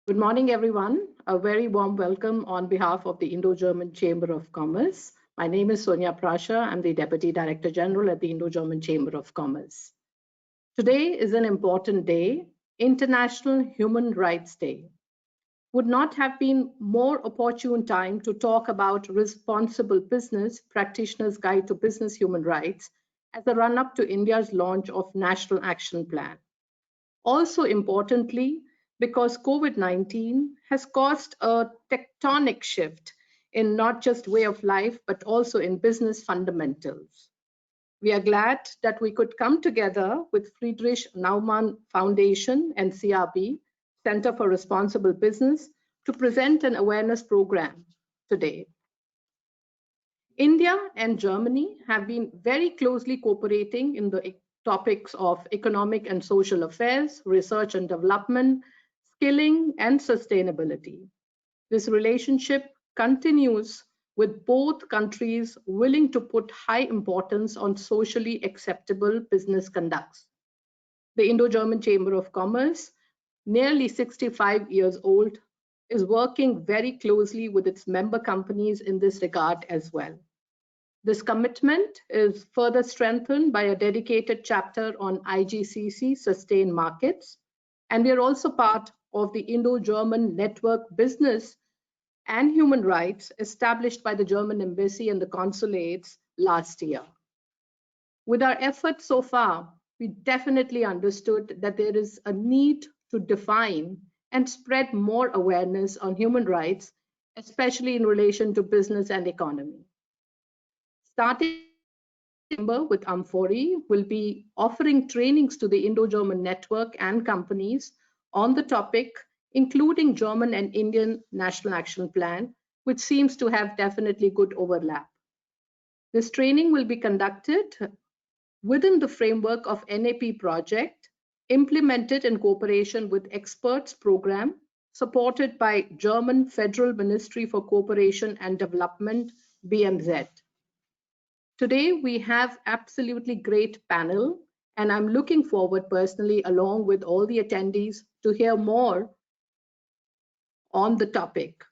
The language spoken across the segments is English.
Good morning, everyone. A very warm welcome on behalf of the Indo-German Chamber of Commerce. My name is Sonia Prasha. I'm the Deputy Director General at the Indo-German Chamber of Commerce. Today is an important day, International Human Rights Day. Would not have been more opportune time to talk about responsible business, practitioners' guide to business human rights, as a run-up to India's launch of National Action Plan. Also importantly, because COVID-19 has caused a tectonic shift in not just way of life, but also in business fundamentals. We are glad that we could come together with Friedrich Naumann Foundation and CRB, Center for Responsible Business, to present an awareness program today. India and Germany have been very closely cooperating in the topics of economic and social affairs, research and development, skilling, and sustainability. This relationship continues with both countries willing to put high importance on socially acceptable business conducts. The Indo-German Chamber of Commerce, nearly 65 years old, is working very closely with its member companies in this regard as well. This commitment is further strengthened by a dedicated chapter on IGCC sustained markets, and we are also part of the Indo-German Network Business and Human Rights established by the German Embassy and the consulates last year. With our efforts so far, we definitely understood that there is a need to define and spread more awareness on human rights, especially in relation to business and economy. Starting with Amphori, will be offering trainings to the Indo-German network and companies on the topic, including German and Indian National Action Plan, which seems to have definitely good overlap. This training will be conducted within the framework of NAP project, implemented in cooperation with experts program, supported by German Federal Ministry for Cooperation and Development, BMZ. Today, we have absolutely great panel, and I'm looking forward personally, along with all the attendees, to hear more on the topic.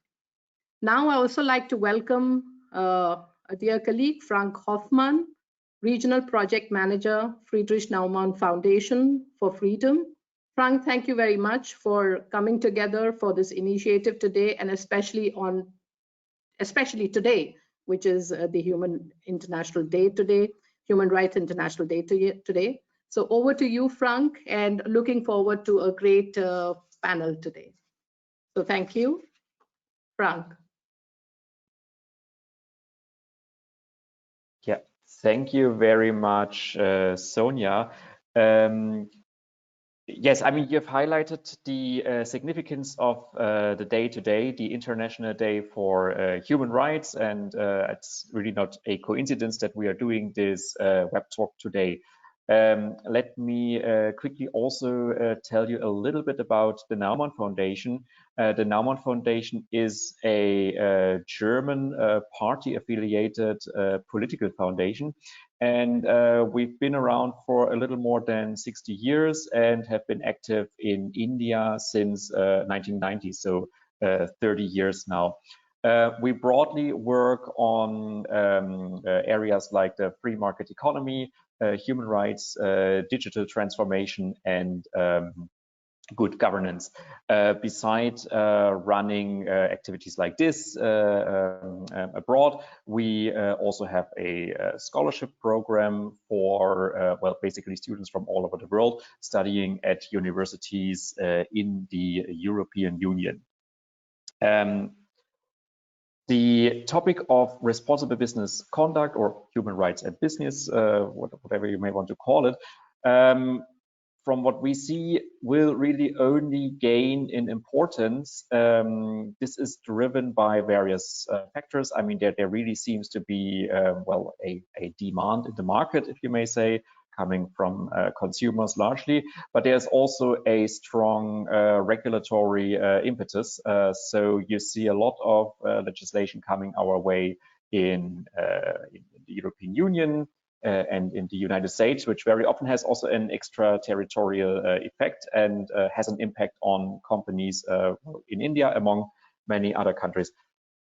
Now, I also like to welcome a dear colleague, Frank Hoffmann, Regional Project Manager, Friedrich Naumann Foundation for Freedom. Frank, thank you very much for coming together for this initiative today, and especially today, which is the Human International Day today, Human Rights International Day today. So over to you, Frank, and looking forward to a great panel today. So thank you, Frank. Yeah, thank you very much, Sonia. Yes, I mean, you've highlighted the significance of the day today, the International Day for Human Rights, and it's really not a coincidence that we are doing this web talk today. Let me quickly also tell you a little bit about the Naumann Foundation. The Naumann Foundation is a German party-affiliated political foundation. And we've been around for a little more than 60 years and have been active in India since 1990, so 30 years now. We broadly work on areas like the free market economy, human rights, digital transformation, and good governance. Besides running activities like this abroad, we also have a scholarship program for, well, basically students from all over the world studying at universities in the European Union. The topic of responsible business conduct, or human rights and business, whatever you may want to call it, from what we see, will really only gain in importance. This is driven by various factors. I mean, there really seems to be, well, a demand in the market, if you may say, coming from consumers largely, but there's also a strong regulatory impetus. So you see a lot of legislation coming our way in the European Union, and in the United States, which very often has also an extraterritorial effect and has an impact on companies in India, among many other countries.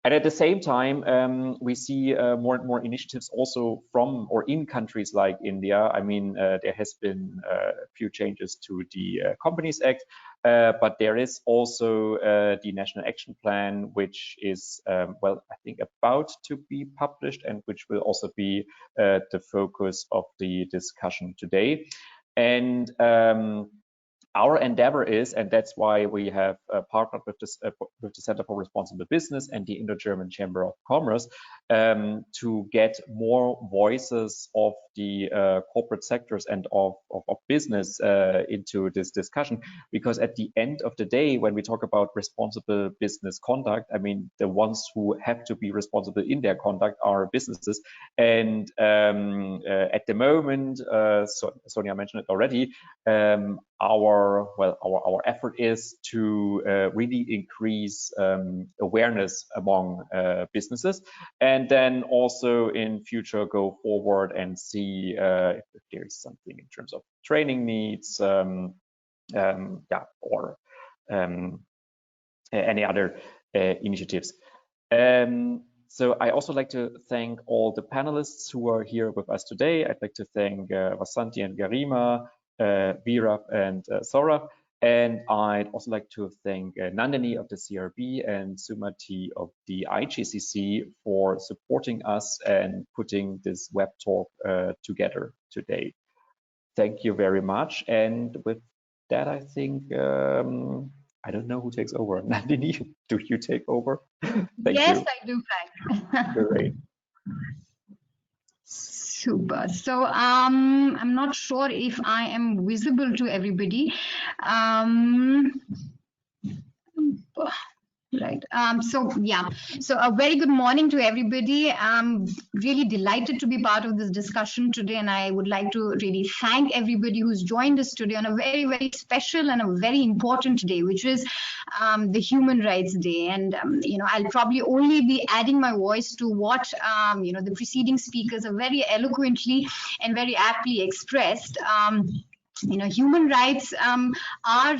And at the same time, we see more and more initiatives also from or in countries like India. I mean, there has been a few changes to the Companies Act, but there is also the National Action Plan, which is, well, I think about to be published and which will also be the focus of the discussion today. And our endeavor is, and that's why we have partnered with the Center for Responsible Business and the Indo-German Chamber of Commerce, to get more voices of the corporate sectors and of business into this discussion. Because at the end of the day, when we talk about responsible business conduct, I mean, the ones who have to be responsible in their conduct are businesses. And at the moment, Sonia mentioned it already, our effort is to really increase awareness among businesses, and then also in future go forward and see if there is something in terms of training needs, or any other initiatives. So I also like to thank all the panelists who are here with us today. I'd like to thank Vasanti and Garima, Virab and Saurabh. And I'd also like to thank Nandini of the CRB and Sumati of the IGCC for supporting us and putting this web talk together today. Thank you very much. And with that, I think, I don't know who takes over. Nandini, do you take over? Thank yes, you. I do, Frank. Great. Super. So I'm not sure if I am visible to everybody. Right. So a very good morning to everybody. I'm really delighted to be part of this discussion today, and I would like to really thank everybody who's joined us today on a very, very special and a very important day, which is the Human Rights Day. And I'll probably only be adding my voice to what the preceding speakers have very eloquently and very aptly expressed. Human rights are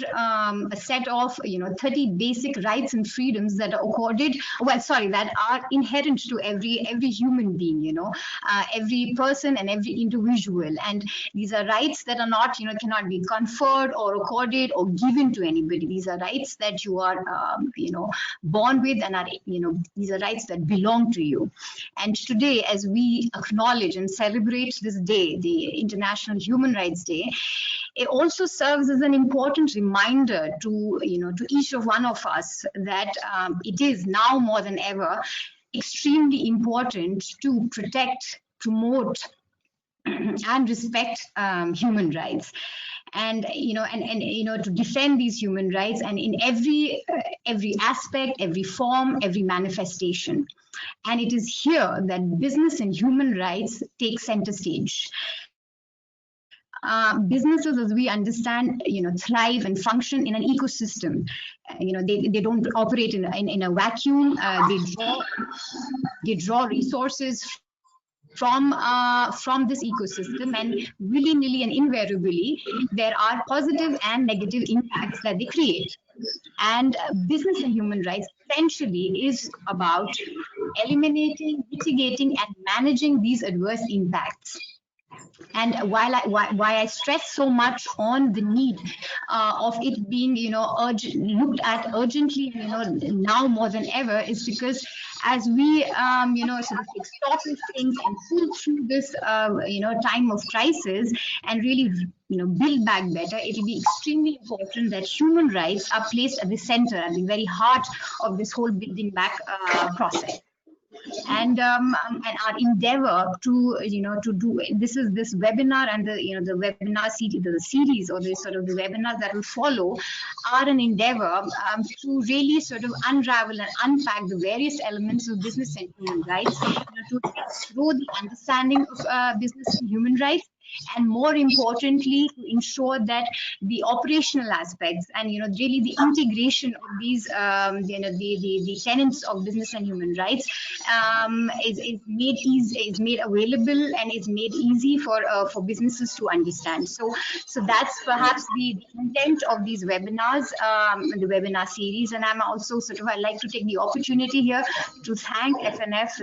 a set of 30 basic rights and freedoms that are accorded, that are inherent to every human being, every person and every individual. And these are rights that are not, cannot be conferred or accorded or given to anybody. These are rights that you are, born with, and are, these are rights that belong to you. And today, as we acknowledge and celebrate this day, the International Human Rights Day, it also serves as an important reminder to each of one of us that it is now more than ever extremely important to protect, promote, and respect human rights, and to defend these human rights, and in every aspect, every form, every manifestation. And it is here that business and human rights take center stage. Businesses, as we understand, thrive and function in an ecosystem. They don't operate in a vacuum. They draw resources from this ecosystem, and willy-nilly and invariably there are positive and negative impacts that they create. And business and human rights essentially is about eliminating, mitigating, and managing these adverse impacts. And why I stress so much on the need of it being, looked at urgently, now more than ever, is because as we, sort of stop these things and pull through this, time of crisis and really, build back better, it will be extremely important that human rights are placed at the center, at the very heart of this whole building back process. And our endeavor to do this webinar and the webinar series or the sort of the webinars that will follow are an endeavor to really sort of unravel and unpack the various elements of business and human rights, to grow the understanding of business and human rights, and more importantly, to ensure that the operational aspects and really the integration of these the tenets of business and human rights is made available and is made easy for businesses to understand. So that's perhaps the intent of these webinars, the webinar series. And I'm also I'd like to take the opportunity here to thank FNF,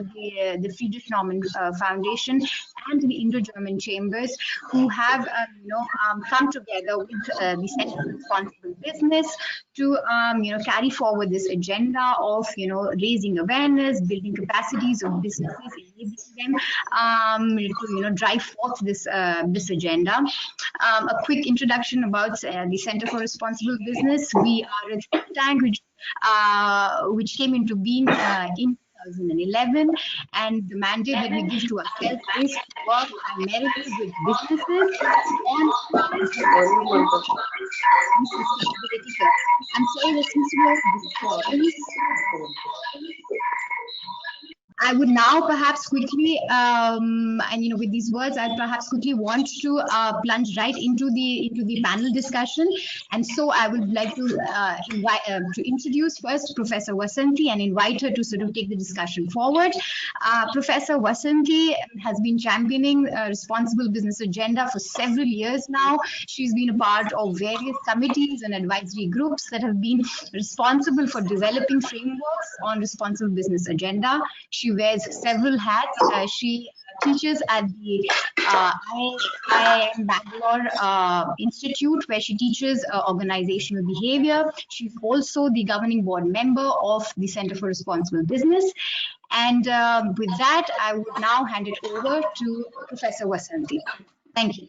the Friedrich Naumann Foundation, and the Indo-German chambers, who have come together with the Center for Responsible Business to carry forward this agenda of raising awareness, building capacities of businesses, enabling them to drive forth this agenda. A quick introduction about the Center for Responsible Business. We are a think tank which came into being in 2011, and the mandate that we give to ourselves is to work primarily with businesses on sustainability. I'm sorry, there seems to be a disturbance. I would now perhaps quickly, and with these words, I perhaps quickly want to plunge right into the panel discussion. And so I would like to introduce first Professor Vasanthi and invite her to take the discussion forward. Professor Vasanthi has been championing a responsible business agenda for several years now. She's been a part of various committees and advisory groups that have been responsible for developing frameworks on responsible business agenda. She wears several hats. She teaches at the IIM Bangalore Institute, where she teaches organizational behavior. She's also the governing board member of the Center for Responsible Business. And with that, I would now hand it over to Professor Vasanthi. Thank you.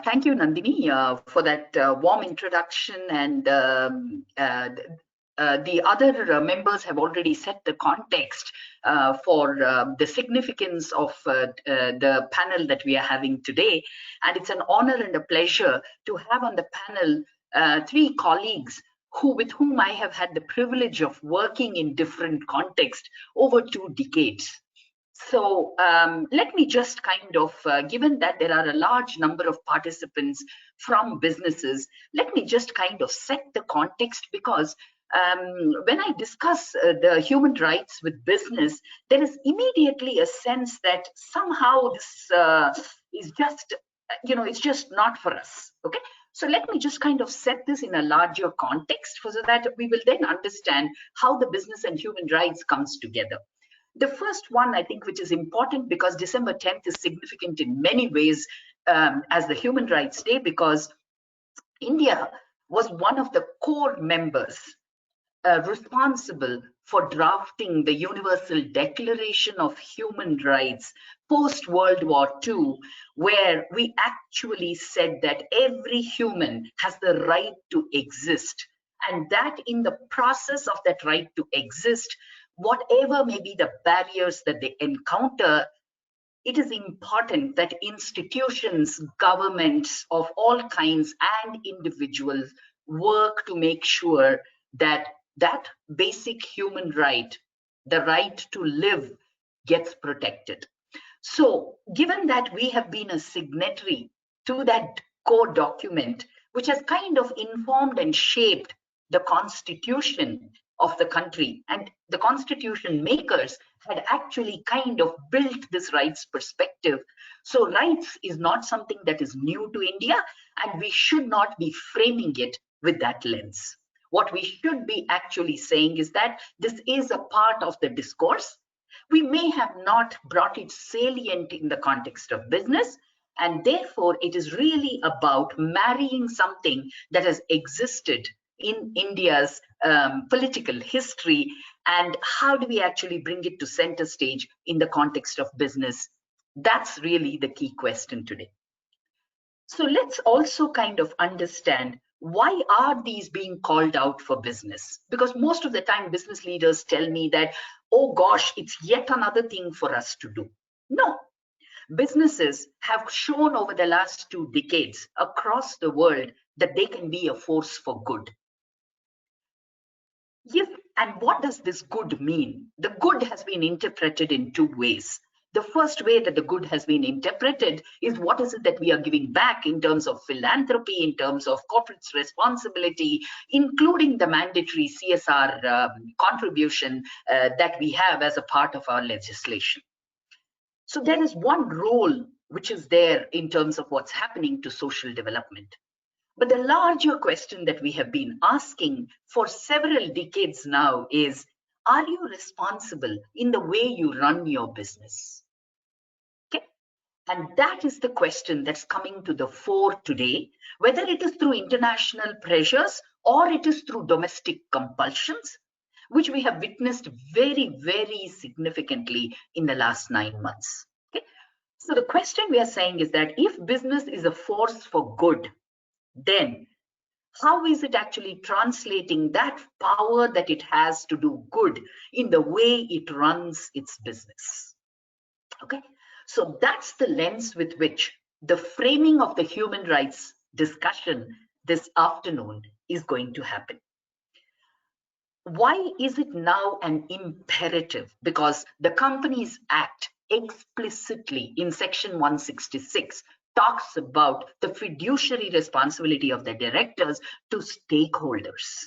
Thank you, Nandini, for that warm introduction. And the other members have already set the context for the significance of the panel that we are having today. And it's an honor and a pleasure to have on the panel three colleagues with whom I have had the privilege of working in different contexts over 2 decades. So let me just kind of, given that there are a large number of participants from businesses, let me just kind of set the context, because when I discuss the human rights with business, there is immediately a sense that somehow this is just, it's just not for us. Okay. So let me just kind of set this in a larger context so that we will then understand how the business and human rights comes together. The first one, I think, which is important because December 10th is significant in many ways as the Human Rights Day, because India was one of the core members responsible for drafting the Universal Declaration of Human Rights post-World War II, where we actually said that every human has the right to exist, and that in the process of that right to exist, whatever may be the barriers that they encounter, it is important that institutions, governments of all kinds, and individuals work to make sure that that basic human right, the right to live, gets protected. So given that we have been a signatory to that core document, which has kind of informed and shaped the constitution of the country, and the constitution makers had actually kind of built this rights perspective. So rights is not something that is new to India, and we should not be framing it with that lens. What we should be actually saying is that this is a part of the discourse. We may have not brought it salient in the context of business, and therefore it is really about marrying something that has existed in India's political history, and how do we actually bring it to center stage in the context of business? That's really the key question today. So let's also kind of understand, why are these being called out for business? Because most of the time business leaders tell me that, oh gosh, it's yet another thing for us to do. No, businesses have shown over the last 2 decades across the world that they can be a force for good. If And what does this good mean? The good has been interpreted in two ways. The first way that the good has been interpreted is what is it that we are giving back in terms of philanthropy, in terms of corporate responsibility, including the mandatory CSR contribution that we have as a part of our legislation. So there is one role which is there in terms of what's happening to social development. But the larger question that we have been asking for several decades now is, are you responsible in the way you run your business? Okay. And that is the question that's coming to the fore today, whether it is through international pressures or it is through domestic compulsions, which we have witnessed very, very significantly in the last 9 months. Okay. So the question we are saying is that if business is a force for good, then how is it actually translating that power that it has to do good in the way it runs its business? Okay, so that's the lens with which the framing of the human rights discussion this afternoon is going to happen. Why is it now an imperative? Because the Companies Act explicitly in section 166 talks about the fiduciary responsibility of the directors to stakeholders.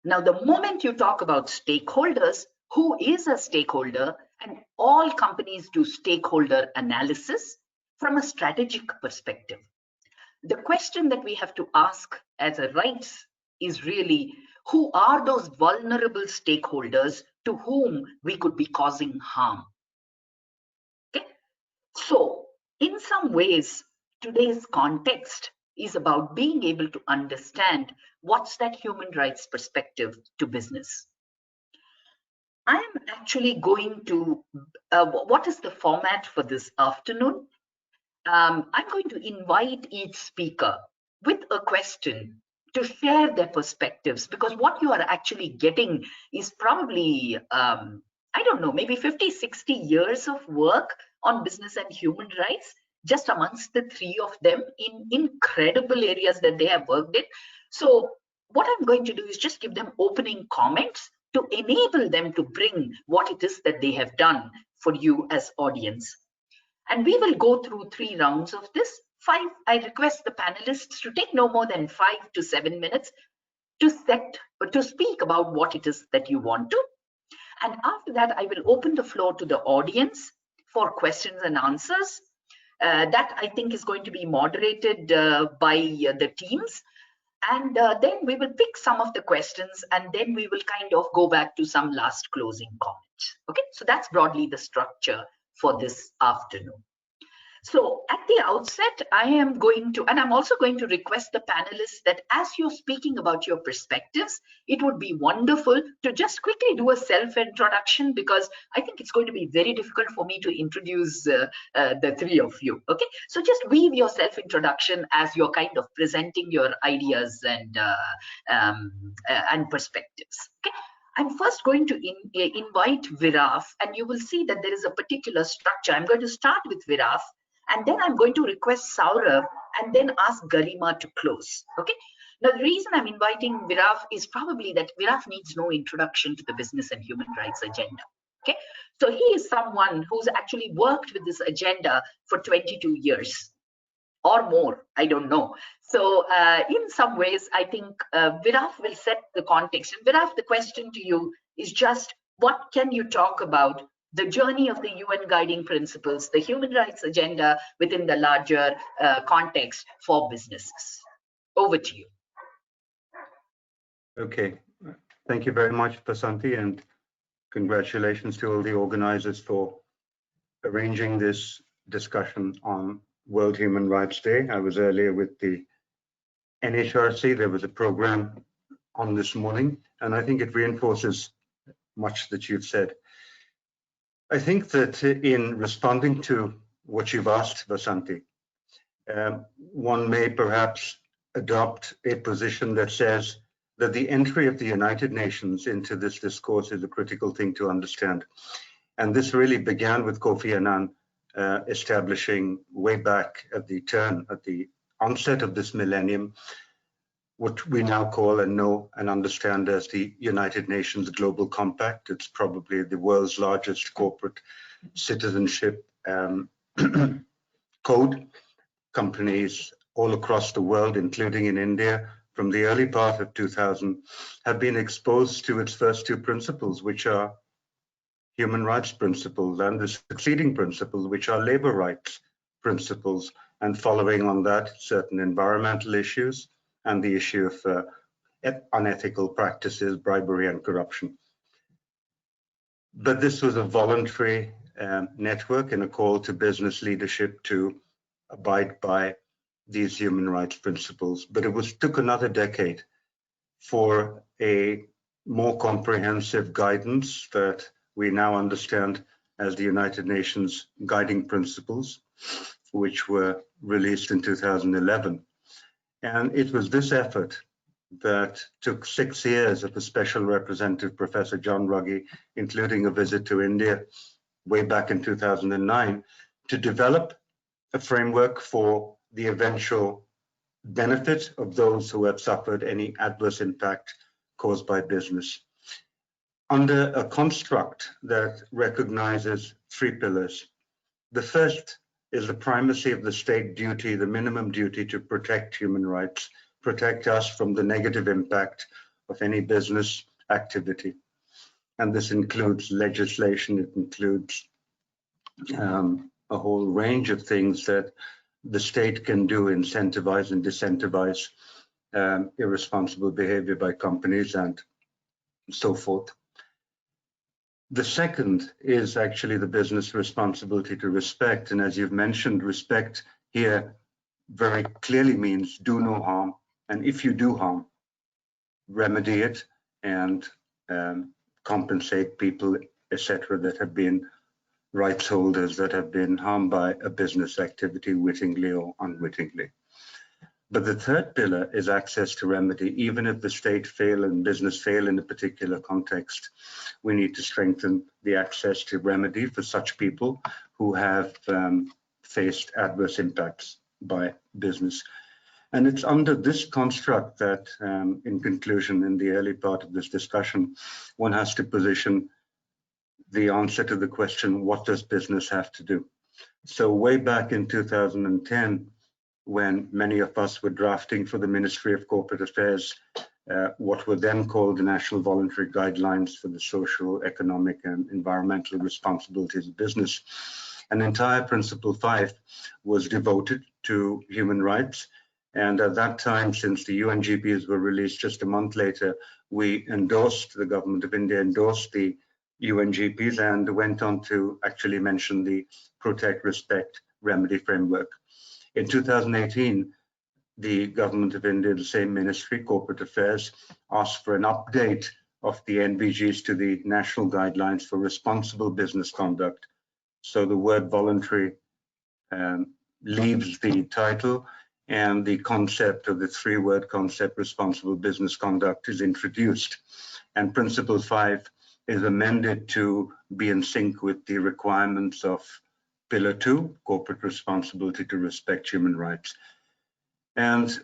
Now, the moment you talk about stakeholders, who is a stakeholder? And all companies do stakeholder analysis from a strategic perspective. The question that we have to ask as a rights is really, who are those vulnerable stakeholders to whom we could be causing harm? Okay, so in some ways, today's context is about being able to understand what's that human rights perspective to business. I'm actually going to, what is the format for this afternoon? I'm going to invite each speaker with a question to share their perspectives, because what you are actually getting is probably, I don't know, maybe 50, 60 years of work on business and human rights, just amongst the three of them in incredible areas that they have worked in. So what I'm going to do is just give them opening comments to enable them to bring what it is that they have done for you as audience. And we will go through 3 rounds of this. I request the panelists to take no more than 5 to 7 minutes to speak about what it is that you want to. And after that, I will open the floor to the audience for questions and answers. That I think is going to be moderated by the teams. And then we will pick some of the questions, and then we will kind of go back to some last closing comments. Okay, so that's broadly the structure for this afternoon. So at the outset, I am going to, and I'm also going to request the panelists that as you're speaking about your perspectives, it would be wonderful to just quickly do a self-introduction, because I think it's going to be very difficult for me to introduce the 3 of you. Okay, so just weave your self-introduction as you're kind of presenting your ideas and perspectives. Okay. I'm first going to invite Viraf, and you will see that there is a particular structure. I'm going to start with Viraf, and then I'm going to request Saurav, and then ask Garima to close. Okay. Now, the reason I'm inviting Viraf is probably that Viraf needs no introduction to the business and human rights agenda. Okay. So he is someone who's actually worked with this agenda for 22 years. Or more, I don't know. So in some ways, I think Viraf will set the context. And Viraf, the question to you is just, what can you talk about the journey of the UN guiding principles, the human rights agenda within the larger context for businesses? Over to you. Okay, thank you very much, Vasanthi, and congratulations to all the organizers for arranging this discussion on World Human Rights Day. I was earlier with the NHRC. There was a program on this morning, and I think it reinforces much that you've said. I think that in responding to what you've asked, Vasanthi, one may perhaps adopt a position that says that the entry of the United Nations into this discourse is a critical thing to understand. And this really began with Kofi Annan establishing way back at the onset of this millennium, what we now call and know and understand as the United Nations Global Compact. It's probably the world's largest corporate citizenship code. Companies all across the world, including in India, from the early part of 2000, have been exposed to its first two principles, which are human rights principles, and the succeeding principles, which are labor rights principles, and following on that, certain environmental issues and the issue of unethical practices, bribery and corruption. But this was a voluntary network and a call to business leadership to abide by these human rights principles. But it took another decade for a more comprehensive guidance that we now understand as the United Nations Guiding Principles, which were released in 2011. And it was this effort that took 6 years of the Special Representative, Professor John Ruggie, including a visit to India way back in 2009, to develop a framework for the eventual benefit of those who have suffered any adverse impact caused by business, under a construct that recognizes 3 pillars. The first is the primacy of the state duty, the minimum duty to protect human rights, protect us from the negative impact of any business activity. And this includes legislation, it includes a whole range of things that the state can do, incentivize and disincentivize irresponsible behavior by companies and so forth. The second is actually the business responsibility to respect. And as you've mentioned, respect here very clearly means do no harm. And if you do harm, remedy it and compensate people, etc., that have been rights holders that have been harmed by a business activity wittingly or unwittingly. But the third pillar is access to remedy. Even if the state fail and business fail in a particular context, we need to strengthen the access to remedy for such people who have faced adverse impacts by business. And it's under this construct that, in conclusion, in the early part of this discussion, one has to position the answer to the question, what does business have to do? So way back in 2010, when many of us were drafting for the Ministry of Corporate Affairs, what were then called the National Voluntary Guidelines for the Social, Economic and Environmental Responsibilities of Business, an entire Principle 5 was devoted to human rights. And at that time, since the UNGPs were released just a month later, we endorsed, the government of India endorsed the UNGPs and went on to actually mention the Protect, Respect, Remedy framework. In 2018, the government of India, the same ministry, Corporate Affairs, asked for an update of the NVGs to the National Guidelines for Responsible Business Conduct. So the word voluntary leaves the title, and the concept of the 3-word concept responsible business conduct is introduced. And Principle 5 is amended to be in sync with the requirements of Pillar 2, corporate responsibility to respect human rights. And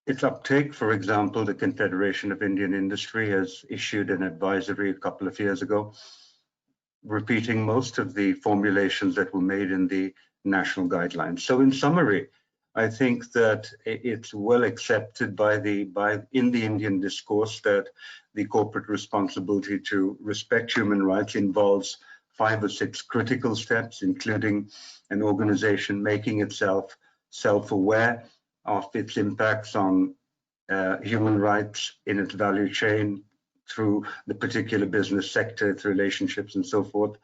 its uptake, for example, the Confederation of Indian Industry has issued an advisory a couple of years ago, repeating most of the formulations that were made in the national guidelines. So in summary, I think that it's well accepted in the Indian discourse that the corporate responsibility to respect human rights involves 5 or 6 critical steps, including an organization making itself self-aware of its impacts on human rights in its value chain through the particular business sector, its relationships and so forth.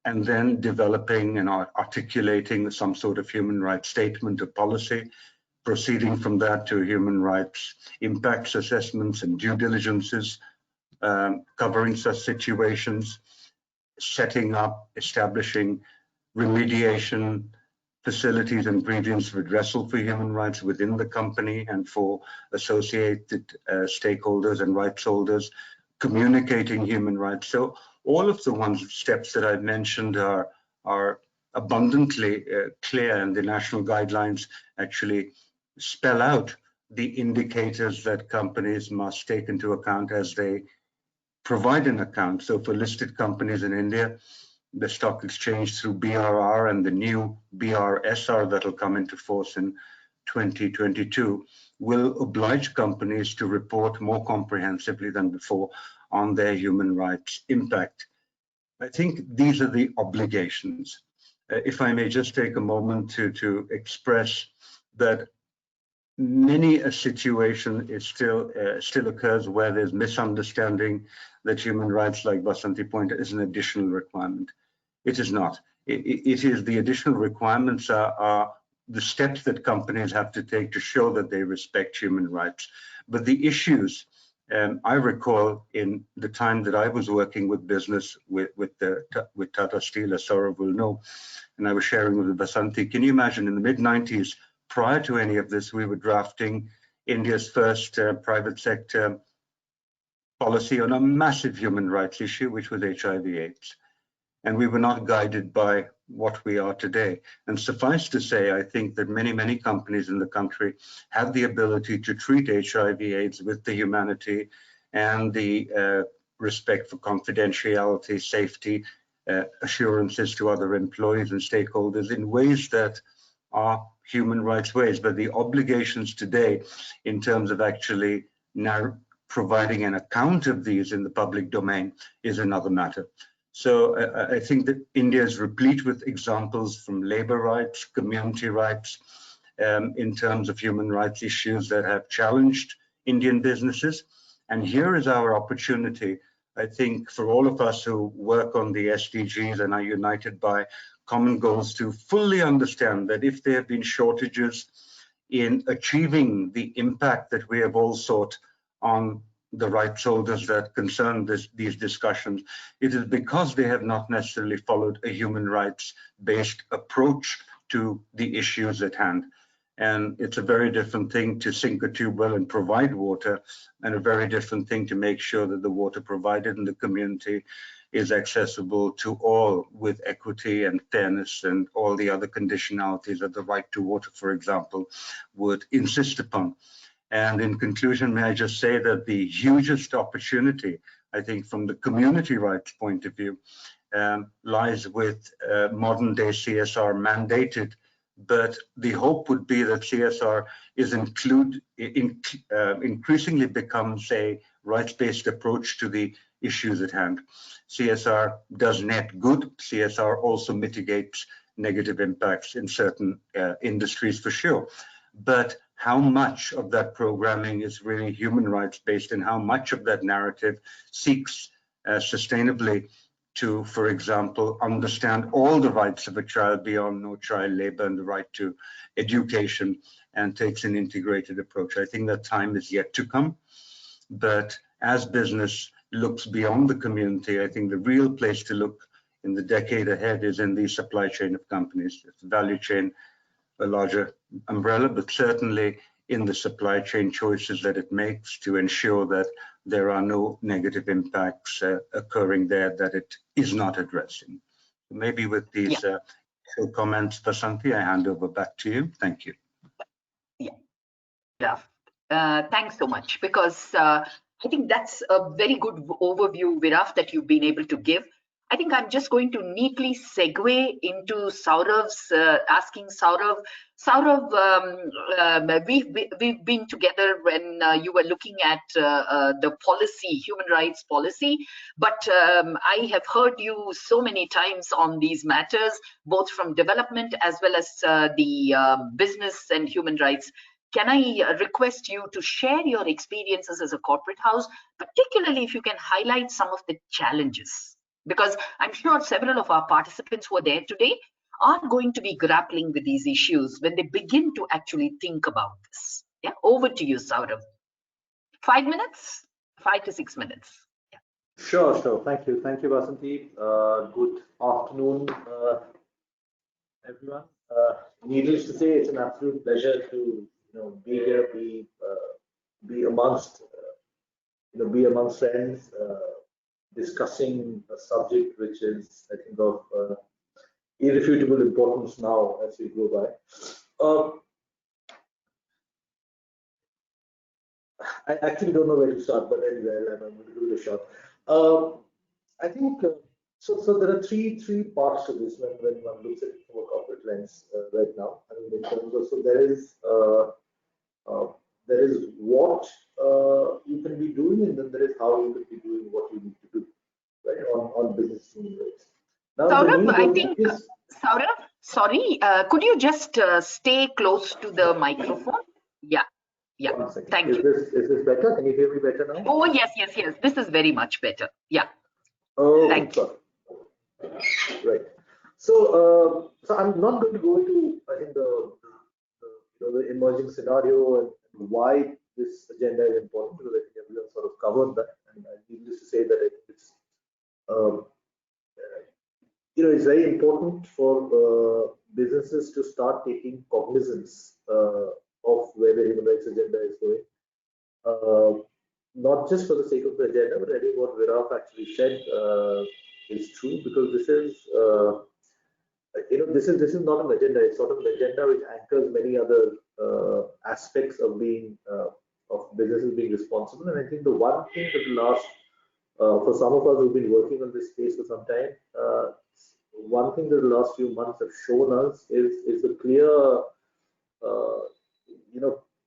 And then developing and articulating some sort of human rights statement or policy, proceeding from that to human rights impacts assessments and due diligences, covering such situations, setting up, establishing remediation facilities and grievance redressal for human rights within the company and for associated stakeholders and rights holders, communicating human rights. So all of the steps that I've mentioned are abundantly clear, and the national guidelines actually spell out the indicators that companies must take into account as they provide an account. So for listed companies in India, the stock exchange through BRR and the new BRSR that will come into force in 2022 will oblige companies to report more comprehensively than before on their human rights impact. I think these are the obligations. If I may just take a moment to express that many a situation is still occurs where there's misunderstanding that human rights, like Basanti pointed, is an additional requirement. It is not. It is the additional requirements are the steps that companies have to take to show that they respect human rights. But the issues, I recall in the time that I was working with business with Tata Steel, as Saurav will know, and I was sharing with Basanti. Can you imagine in the mid-90s, prior to any of this, we were drafting India's first private sector policy on a massive human rights issue, which was HIV/AIDS. And we were not guided by what we are today. And suffice to say, I think that many companies in the country have the ability to treat HIV/AIDS with the humanity and the respect for confidentiality, safety, assurances to other employees and stakeholders in ways that are human rights ways. But the obligations today in terms of actually now providing an account of these in the public domain is another matter. So I think that India is replete with examples from labor rights, community rights, in terms of human rights issues that have challenged Indian businesses. And here is our opportunity, I think, for all of us who work on the SDGs and are united by common goals, to fully understand that if there have been shortages in achieving the impact that we have all sought on the rights holders that concern these discussions, it is because they have not necessarily followed a human rights-based approach to the issues at hand. And it's a very different thing to sink a tube well and provide water, and a very different thing to make sure that the water provided in the community is accessible to all with equity and fairness and all the other conditionalities that the right to water, for example, would insist upon. And in conclusion, may I just say that the hugest opportunity, I think, from the community rights point of view, lies with modern day CSR mandated. But the hope would be that CSR is increasingly becomes a rights-based approach to the issues at hand. CSR does net good. CSR also mitigates negative impacts in certain industries for sure. But how much of that programming is really human rights based, and how much of that narrative seeks sustainably to, for example, understand all the rights of a child beyond no child labor and the right to education, and takes an integrated approach. I think that time is yet to come. But as business looks beyond the community, I think the real place to look in the decade ahead is in the supply chain of companies. It's the value chain, a larger umbrella, but certainly in the supply chain choices that it makes to ensure that there are no negative impacts occurring there that it is not addressing. Maybe with these comments, Basanti, I hand over back to you. Thank you. Yeah, thanks so much, because I think that's a very good overview, Viraf, that you've been able to give. I think I'm just going to neatly segue into Saurav's asking Saurav. Saurav, we've been together when you were looking at the policy, human rights policy, but I have heard you so many times on these matters, both from development as well as the business and human rights. Can I request you to share your experiences as a corporate house, particularly if you can highlight some of the challenges? Because I'm sure several of our participants who are there today are going to be grappling with these issues when they begin to actually think about this. Yeah, over to you, Saurav. 5 minutes, 5 to 6 minutes. Yeah. Sure. Thank you, Basanti. Good afternoon, everyone. Needless to say, it's an absolute pleasure to be here, be amongst friends. Discussing a subject which is, I think, of irrefutable importance now as we go by. I actually don't know where to start, but anyway, I'm going to give it a shot. I think so. There are three parts to this when one looks at it from a corporate lens right now. I mean, in terms of there is what you can be doing, and then there is how you can be doing what you need to do, right, on business human rights. Now, Saurabh, I think, Saurabh, sorry, could you just stay close to the microphone? Yeah, thank you. Is this better? Can you hear me better now? Oh, yes. This is very much better. Yeah. Oh, thank you. Right. So I'm not going to go into, I think, the emerging scenario and why this agenda is important, because I think everyone sort of covered that. And I need to say that it's it's very important for businesses to start taking cognizance of where the human rights agenda is going. Not just for the sake of the agenda, but I think what Viraf actually said is true, because this is this is not an agenda. It's sort of an agenda which anchors many other aspects of being of businesses being responsible. And I think the one thing that the last for some of us who've been working on this space for some time, one thing that the last few months have shown us is a clear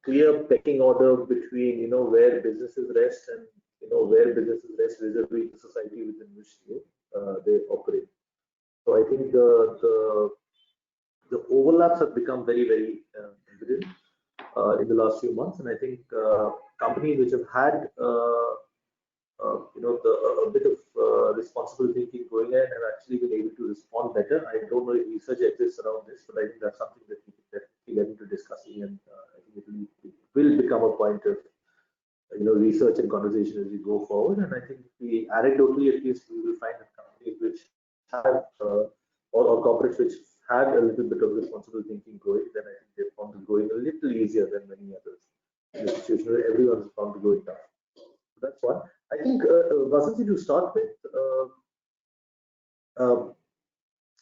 clear pecking order between where businesses rest and where businesses rest vis-a-vis the society within which they operate. So I think the overlaps have become very evident in the last few months, and I think companies which have had a bit of responsible thinking going ahead have actually been able to respond better. I don't know if research exists around this, but I think that's something that we can definitely get into discussing, and I think it will become a point of research and conversation as we go forward. And I think we anecdotally, at least, we will find that companies which have or corporates which had a little bit of responsible thinking going, then I think they've found it going a little easier than many others in a situation where everyone's found it going tough. So that's one. I think, Vasanthi, to start with,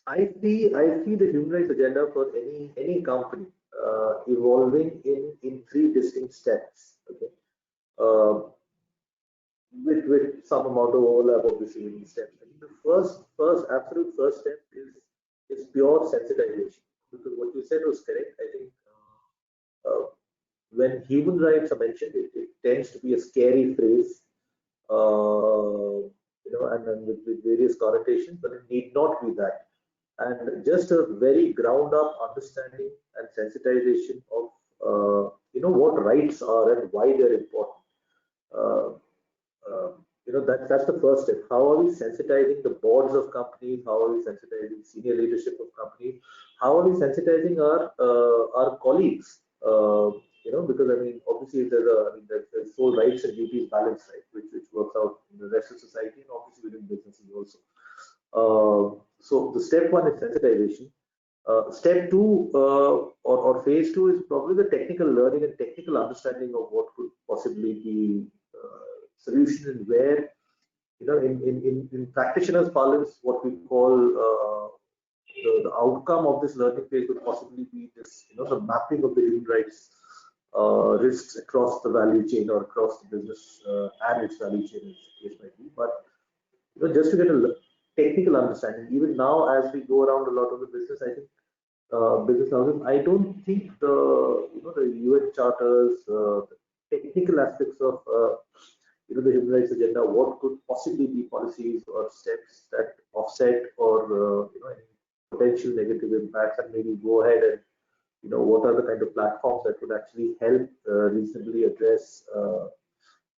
I see the human rights agenda for any company evolving in three distinct steps. Okay, with some amount of overlap, obviously, in these steps. I think the absolute first step is pure sensitization, because what you said was correct. I think when human rights are mentioned, it tends to be a scary phrase. And with various connotations, but it need not be that. And just a very ground-up understanding and sensitization of what rights are and why they're important. That's the first step. How are we sensitizing the boards of companies? How are we sensitizing senior leadership of companies? How are we sensitizing our colleagues? Because I mean, obviously there's whole rights and duties balance, right, which works out in the rest of society and obviously within businesses also. So the step one is sensitization. Step two or phase two is probably the technical learning and technical understanding of what could possibly be solution, and where in practitioners' parlance, what we call the outcome of this learning phase would possibly be this the mapping of the human rights risks across the value chain or across the business and its value chain, as the case might be. But just to get a technical understanding, even now as we go around a lot of the business, I think business houses, I don't think the UN charters, the technical aspects of the human rights agenda, what could possibly be policies or steps that offset or any potential negative impacts, and maybe go ahead and what are the kind of platforms that would actually help reasonably address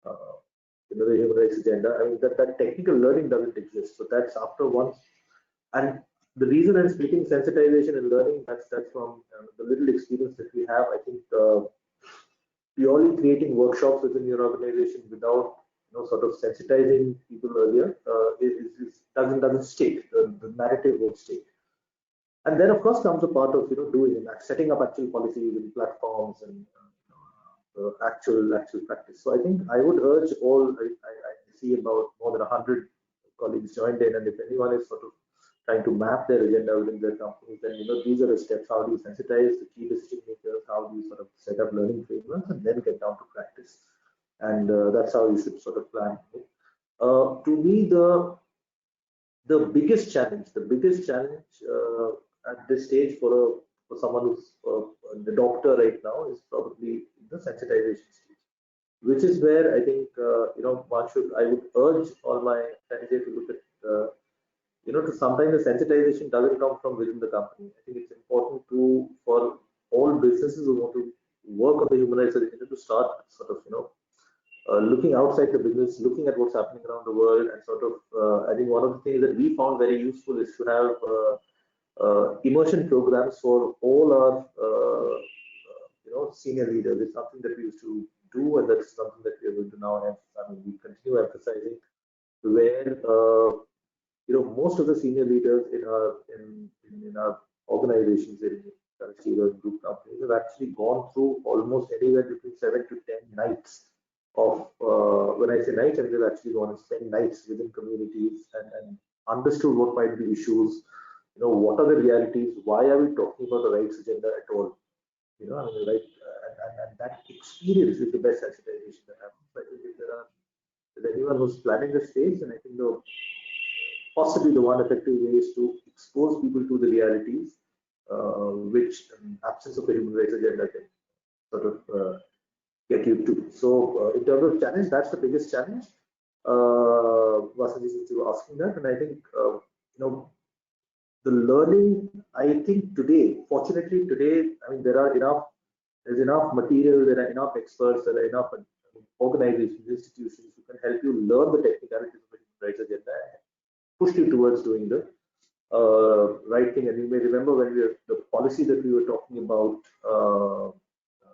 the human rights agenda. I mean, that technical learning doesn't exist. So that's after once. And the reason I'm splitting sensitization and learning, that's from the little experience that we have. I think purely creating workshops within your organization without sort of sensitizing people earlier doesn't stick. The narrative won't stick. And then, of course, comes a part of doing that, setting up actual policies and platforms and actual practice. So I think I would urge all. I see about more than 100 colleagues joined in, and if anyone is sort of trying to map their agenda within their companies, then these are the steps. How do you sensitize the key decision makers? How do you sort of set up learning frameworks, and then get down to practice? and that's how you should sort of plan. To me, the biggest challenge at this stage for someone who's the doctor right now is probably the sensitization stage, which is where I think I would urge all my candidates to look at to sometimes the sensitization doesn't come from within the company. I think it's important for all businesses who want to work on the human rights agenda to start sort of looking outside the business, looking at what's happening around the world, and sort of I think one of the things that we found very useful is to have immersion programs for all our senior leaders. It's something that we used to do, and that's something that we are going to now we continue emphasizing, where most of the senior leaders in our organizations, in group companies, have actually gone through almost anywhere between 7 to 10 nights of, when I say nights, I mean they've actually gone and spent nights within communities and understood what might be issues, what are the realities, why are we talking about the rights agenda at all, and that experience is the best sensitization that happens. I think if there's anyone who's planning the stage, and I think possibly the one effective way is to expose people to the realities, which absence of the human rights agenda can sort of get you to. So in terms of challenge, that's the biggest challenge. Vasanthi, since you were asking that, and I think the learning, I think today, fortunately today, I mean there's enough material, there are enough experts, there are enough organizations, institutions who can help you learn the technicalities of the human rights agenda and push you towards doing the right thing. And you may remember when the policy that we were talking about,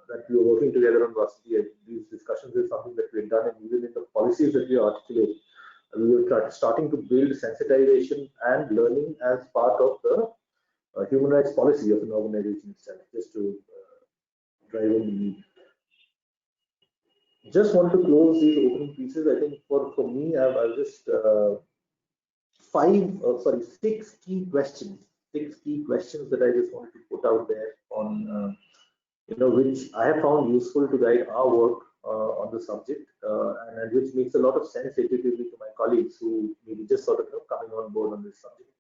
that we were working together on Vasanthi, these discussions is something that we had done, and even in the policies that we articulate, we were starting to build sensitization and learning as part of the human rights policy of an organization itself, just to drive in the need. Just want to close these opening pieces. I think for me, I've just 6 key questions that I just wanted to put out there on which I have found useful to guide our work on the subject, and which makes a lot of sense intuitively to my colleagues who may be just sort of coming on board on this subject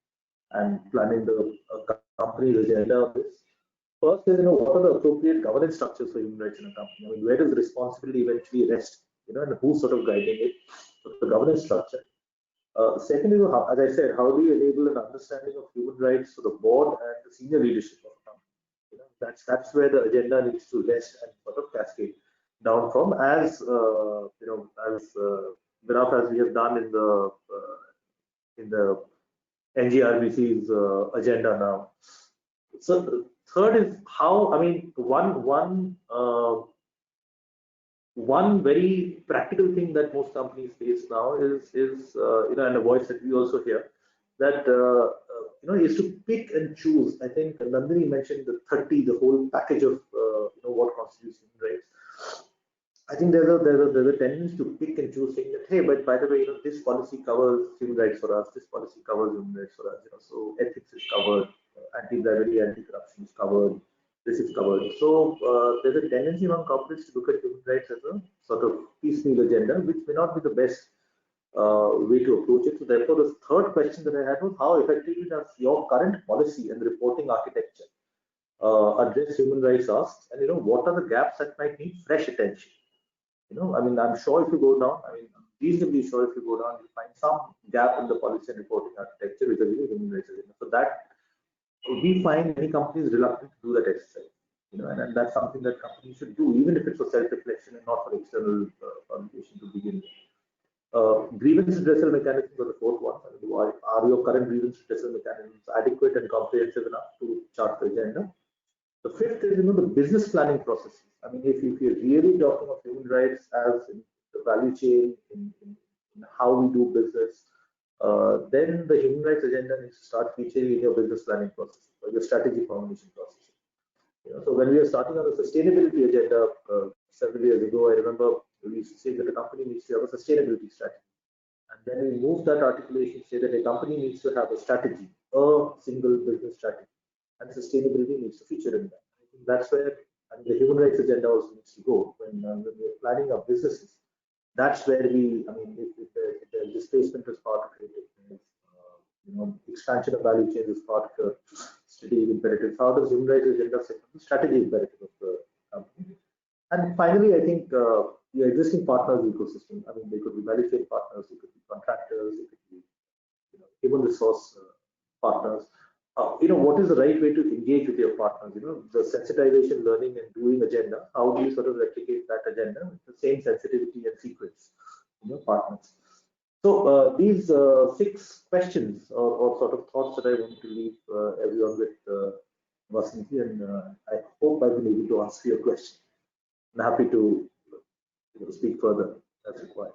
and planning the company's agenda of this. First is, what are the appropriate governance structures for human rights in a company? I mean, where does the responsibility eventually rest? And who's sort of guiding it? The governance structure. Second is, as I said, how do you enable an understanding of human rights for the board and the senior leadership of the company? That's where the agenda needs to rest and sort of cascade down from, as as we have done in the NGRBC's agenda now. So the third is how, I mean, one very practical thing that most companies face now is and a voice that we also hear, that is to pick and choose. I think Nandini mentioned the whole package of what constitutes human rights. I think there's a tendency to pick and choose, saying that, hey, but by the way, this policy covers human rights for us, this policy covers human rights for us, so ethics is covered, anti-bribery, anti-corruption is covered, this is covered. So there's a tendency among corporates to look at human rights as a sort of piecemeal agenda, which may not be the best way to approach it. So therefore, the third question that I had was, how effectively does your current policy and reporting architecture address human rights asks, and what are the gaps that might need fresh attention? I mean, I'm sure if you go down, I mean, I'm reasonably sure if you go down, you'll find some gap in the policy and reporting architecture with the human rights agenda. So that we find many companies reluctant to do that exercise, and that's something that companies should do, even if it's for self-reflection and not for external communication to begin with. Grievance redressal mechanisms are the fourth one. I mean, are your current grievance redressal mechanisms adequate and comprehensive enough to chart the agenda? The fifth is, the business planning processes. I mean, if you're really talking of human rights as in the value chain, in how we do business, then the human rights agenda needs to start featuring in your business planning process or your strategy formulation process. So when we were starting on the sustainability agenda several years ago, I remember we used to say that a company needs to have a sustainability strategy. And then we moved that articulation to say that a company needs to have a strategy, a single business strategy, and sustainability needs to feature in that. I think that's where the human rights agenda also needs to go when we're planning our businesses. that's where we, I mean, if the displacement is part of it, expansion of value chains is part of the strategic imperative. How does human rights agenda fit the strategic imperative of the company? And finally, I think the existing partners ecosystem. I mean, they could be value chain partners, they could be contractors, they could be human resource partners. What is the right way to engage with your partners? The sensitization, learning, and doing agenda. How do you sort of replicate that agenda with the same sensitivity and sequence in your partners? So these 6 questions or sort of thoughts that I want to leave everyone with, Vasanthi, and I hope I've been able to answer your question. I'm happy to speak further as required.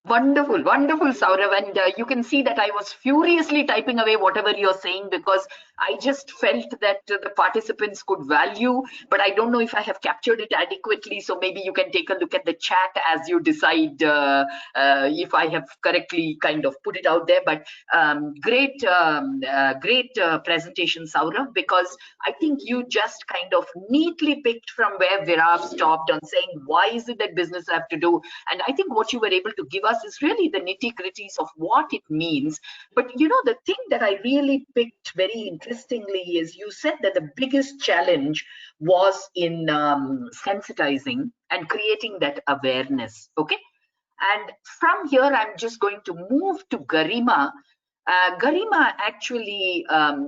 Wonderful, wonderful, Saurav. And you can see that I was furiously typing away whatever you're saying, because I just felt that the participants could value, but I don't know if I have captured it adequately. So maybe you can take a look at the chat as you decide if I have correctly kind of put it out there. But great presentation, Saurav, because I think you just kind of neatly picked from where Virav stopped on saying, why is it that business have to do? And I think what you were able to give us is really the nitty-gritties of what it means. But the thing that I really picked very interestingly is you said that the biggest challenge was in sensitizing and creating that awareness. Okay, and from here I'm just going to move to Garima. Garima actually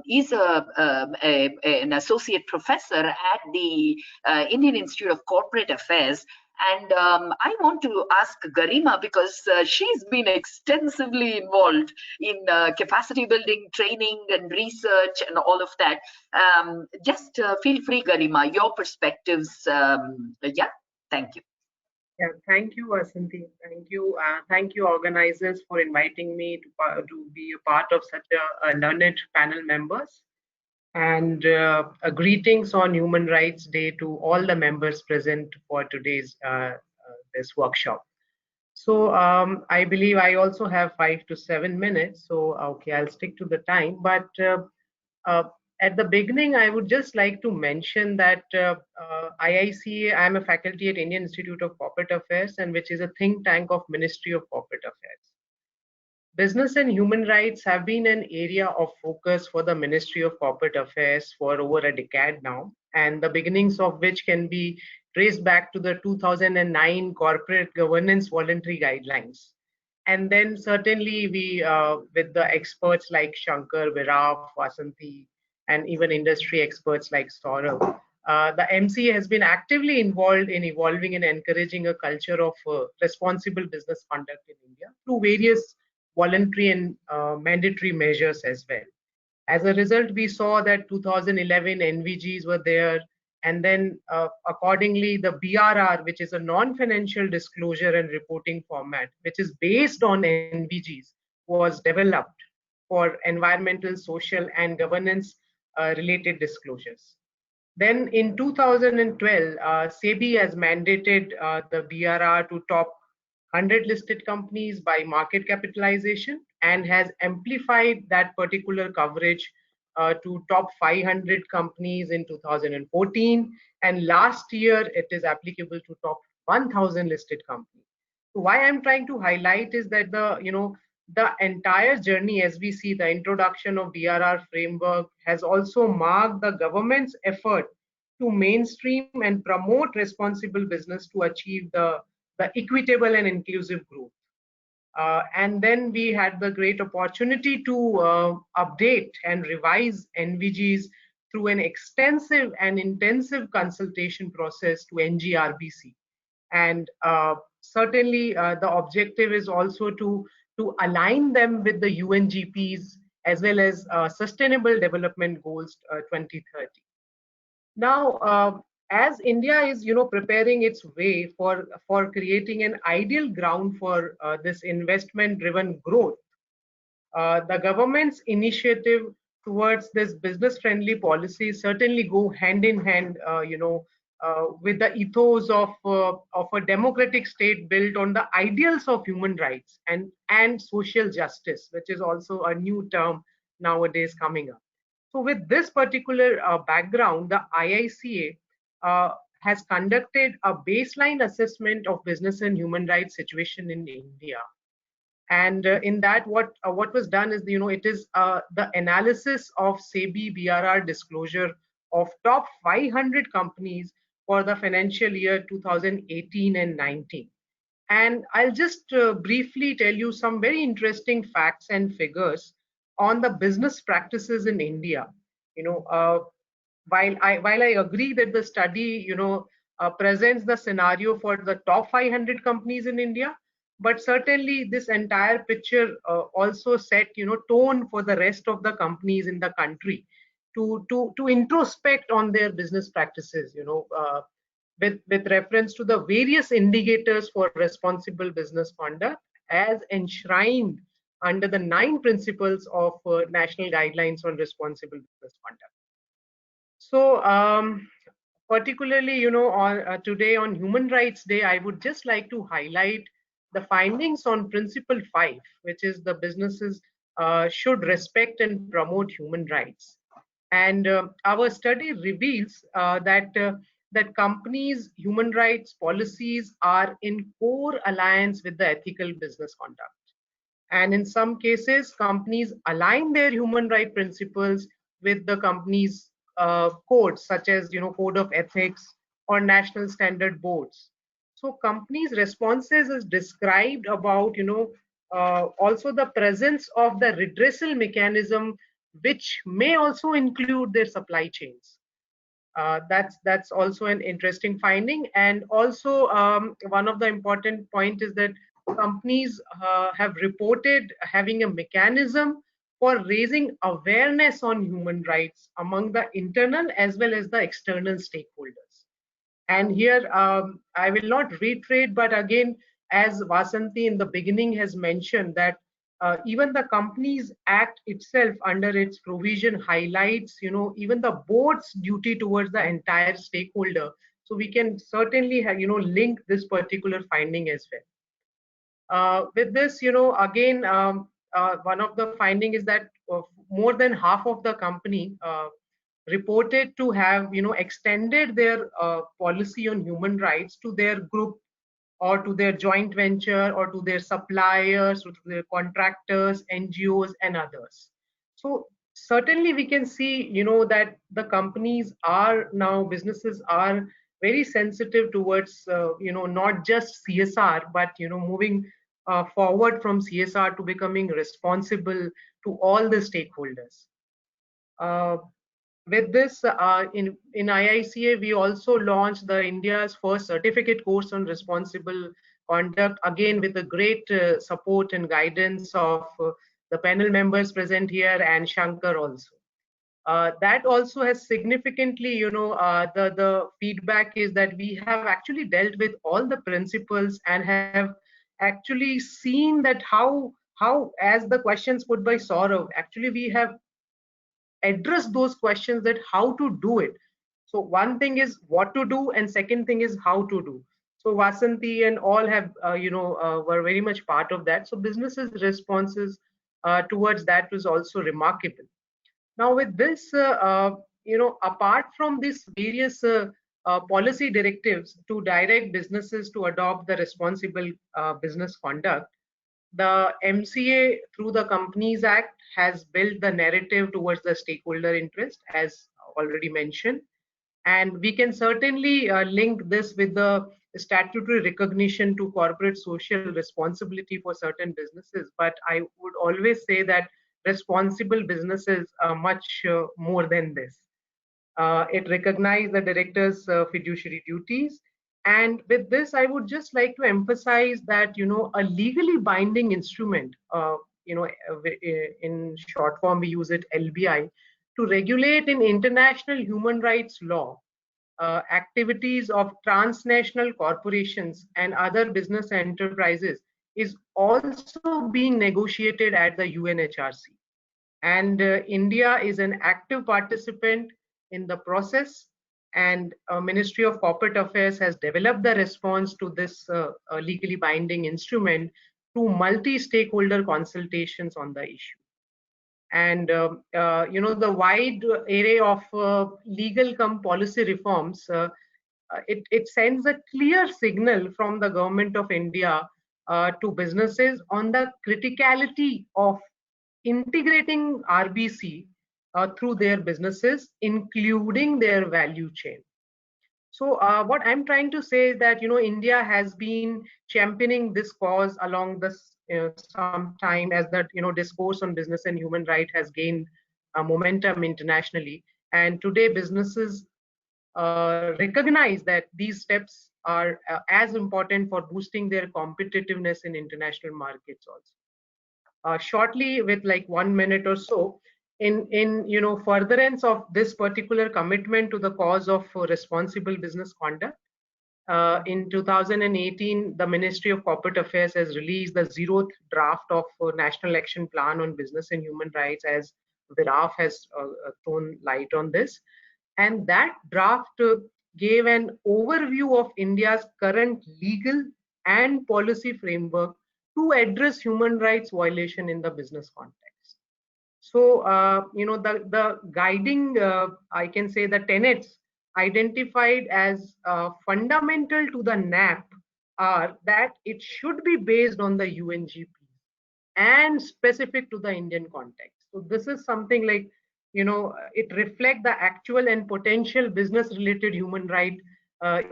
is an associate professor at the Indian Institute of Corporate Affairs. And I want to ask Garima, because she's been extensively involved in capacity building, training and research and all of that. Just feel free, Garima, your perspectives. Yeah, thank you. Yeah, thank you, Vasanthi. Thank you, organizers, for inviting me to be a part of such a learned panel members. And greetings on Human Rights Day to all the members present for today's this workshop. So I believe I also have 5 to 7 minutes. So okay, I'll stick to the time. But at the beginning, I would just like to mention that IIC, I'm a faculty at Indian Institute of Corporate Affairs, and which is a think tank of Ministry of Corporate Affairs. Business and human rights have been an area of focus for the Ministry of Corporate Affairs for over a decade now, and the beginnings of which can be traced back to the 2009 Corporate Governance Voluntary Guidelines. And then certainly we, with the experts like Shankar, Virav, Vasanthi, and even industry experts like Saurav, the MCA has been actively involved in evolving and encouraging a culture of responsible business conduct in India through various voluntary and mandatory measures as well. As a result, we saw that 2011 NVGs were there, and then accordingly the BRR, which is a non-financial disclosure and reporting format, which is based on NVGs, was developed for environmental, social, and governance related disclosures. Then in 2012, SEBI has mandated the BRR to top 100 listed companies by market capitalization, and has amplified that particular coverage to top 500 companies in 2014, and last year it is applicable to top 1000 listed companies. So why I'm trying to highlight is that the entire journey, as we see the introduction of BRR framework, has also marked the government's effort to mainstream and promote responsible business to achieve the equitable and inclusive growth. And then we had the great opportunity to update and revise NVGs through an extensive and intensive consultation process to NGRBC. And certainly the objective is also to align them with the UNGPs as well as Sustainable Development Goals 2030. Now, as India is, preparing its way for creating an ideal ground for this investment-driven growth, the government's initiative towards this business-friendly policy certainly go hand in hand, with the ethos of a democratic state built on the ideals of human rights and social justice, which is also a new term nowadays coming up. So with this particular background, the IICA has conducted a baseline assessment of business and human rights situation in India. And in that, what was done is, it is the analysis of SEBI BRR disclosure of top 500 companies for the financial year 2018 and 19. And I'll just briefly tell you some very interesting facts and figures on the business practices in India. While I agree that the study, presents the scenario for the top 500 companies in India, but certainly this entire picture also set, tone for the rest of the companies in the country to introspect on their business practices, with reference to the various indicators for responsible business conduct as enshrined under the 9 principles of national guidelines on responsible business conduct. So particularly, on today on Human Rights Day, I would just like to highlight the findings on Principle 5, which is the businesses should respect and promote human rights. And our study reveals that companies' human rights policies are in core alliance with the ethical business conduct. And in some cases, companies align their human rights principles with the company's codes, such as code of ethics or national standard boards. So companies' responses is described about also the presence of the redressal mechanism, which may also include their supply chains. That's also an interesting finding. And also one of the important point is that companies have reported having a mechanism for raising awareness on human rights among the internal as well as the external stakeholders. And here I will not reiterate, but again, as Vasanthi in the beginning has mentioned, that even the Companies Act itself under its provision highlights, even the board's duty towards the entire stakeholder. So we can certainly have, link this particular finding as well. With this, again, one of the finding is that more than half of the company reported to have, extended their policy on human rights to their group or to their joint venture or to their suppliers or to their contractors, NGOs and others. So certainly we can see, that the companies are now, businesses are very sensitive towards, not just CSR, but, moving forward from CSR to becoming responsible to all the stakeholders. With this, in IICA, we also launched the India's first certificate course on responsible conduct, again with the great support and guidance of the panel members present here and Shankar also. That also has significantly, the feedback is that we have actually dealt with all the principles and have actually seen that how as the questions put by Saurav, actually we have address those questions, that how to do it. So one thing is what to do and second thing is how to do. So Vasanthi and all have were very much part of that. So businesses responses towards that was also remarkable. Now with this, apart from these various policy directives to direct businesses to adopt the responsible business conduct, the MCA through the Companies Act has built the narrative towards the stakeholder interest, as already mentioned. And we can certainly link this with the statutory recognition to corporate social responsibility for certain businesses. But I would always say that responsible businesses are much more than this. It recognizes the director's fiduciary duties. And with this, I would just like to emphasize that, a legally binding instrument, in short form, we use it LBI, to regulate in international human rights law activities of transnational corporations and other business enterprises is also being negotiated at the UNHRC. And India is an active participant in the process, and Ministry of Corporate Affairs has developed the response to this legally binding instrument through multi-stakeholder consultations on the issue. And the wide array of legal come policy reforms it sends a clear signal from the government of India to businesses on the criticality of integrating RBC through their businesses, including their value chain. So what I'm trying to say is that, India has been championing this cause along this some time, as that, discourse on business and human rights has gained momentum internationally. And today businesses recognize that these steps are as important for boosting their competitiveness in international markets also. Shortly, with like 1 minute or so, in furtherance of this particular commitment to the cause of responsible business conduct, in 2018, the Ministry of Corporate Affairs has released the 0th draft of National Action Plan on Business and Human Rights, as Viraf has thrown light on this. And that draft gave an overview of India's current legal and policy framework to address human rights violation in the business context. So, the guiding, I can say, the tenets identified as fundamental to the NAP are that it should be based on the UNGP and specific to the Indian context. So this is something like, it reflects the actual and potential business related human rights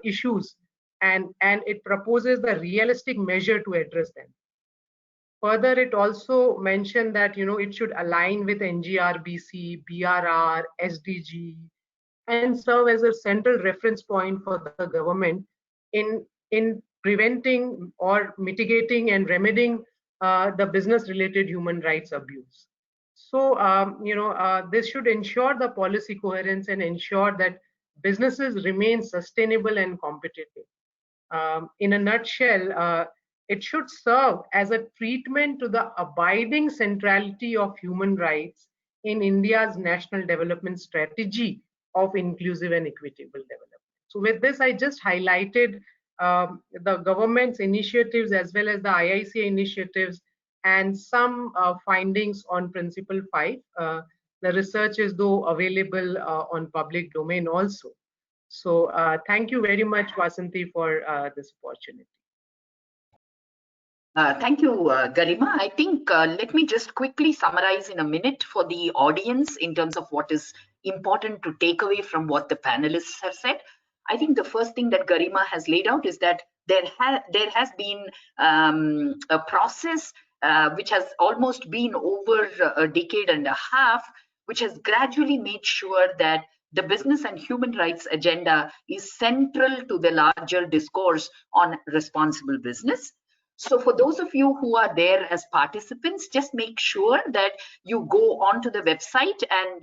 issues, and it proposes the realistic measure to address them. Further, it also mentioned that, it should align with NGRBC, BRR, SDG, and serve as a central reference point for the government in preventing or mitigating and remedying the business related human rights abuse. So, this should ensure the policy coherence and ensure that businesses remain sustainable and competitive. In a nutshell, it should serve as a treatment to the abiding centrality of human rights in India's national development strategy of inclusive and equitable development. So with this, I just highlighted the government's initiatives as well as the IIC initiatives and some findings on Principle 5. The research is though available on public domain also. So thank you very much, Vasanthi, for this opportunity. Thank you, Garima. I think let me just quickly summarize in a minute for the audience in terms of what is important to take away from what the panelists have said. I think the first thing that Garima has laid out is that there has been a process which has almost been over a decade and a half, which has gradually made sure that the business and human rights agenda is central to the larger discourse on responsible business. So for those of you who are there as participants, just make sure that you go onto the website and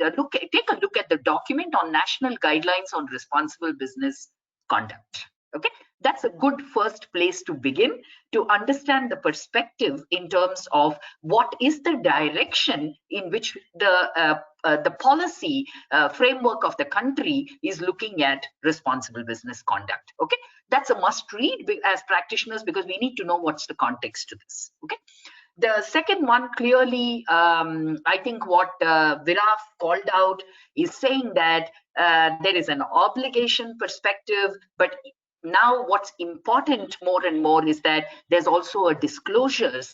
take a look at the document on National Guidelines on Responsible Business Conduct. Okay, that's a good first place to begin to understand the perspective in terms of what is the direction in which the policy framework of the country is looking at responsible business conduct. Okay, that's a must read as practitioners, because we need to know what's the context to this. Okay, the second one, clearly, I think what Viraf called out is saying that there is an obligation perspective, but now what's important more and more is that there's also a disclosures.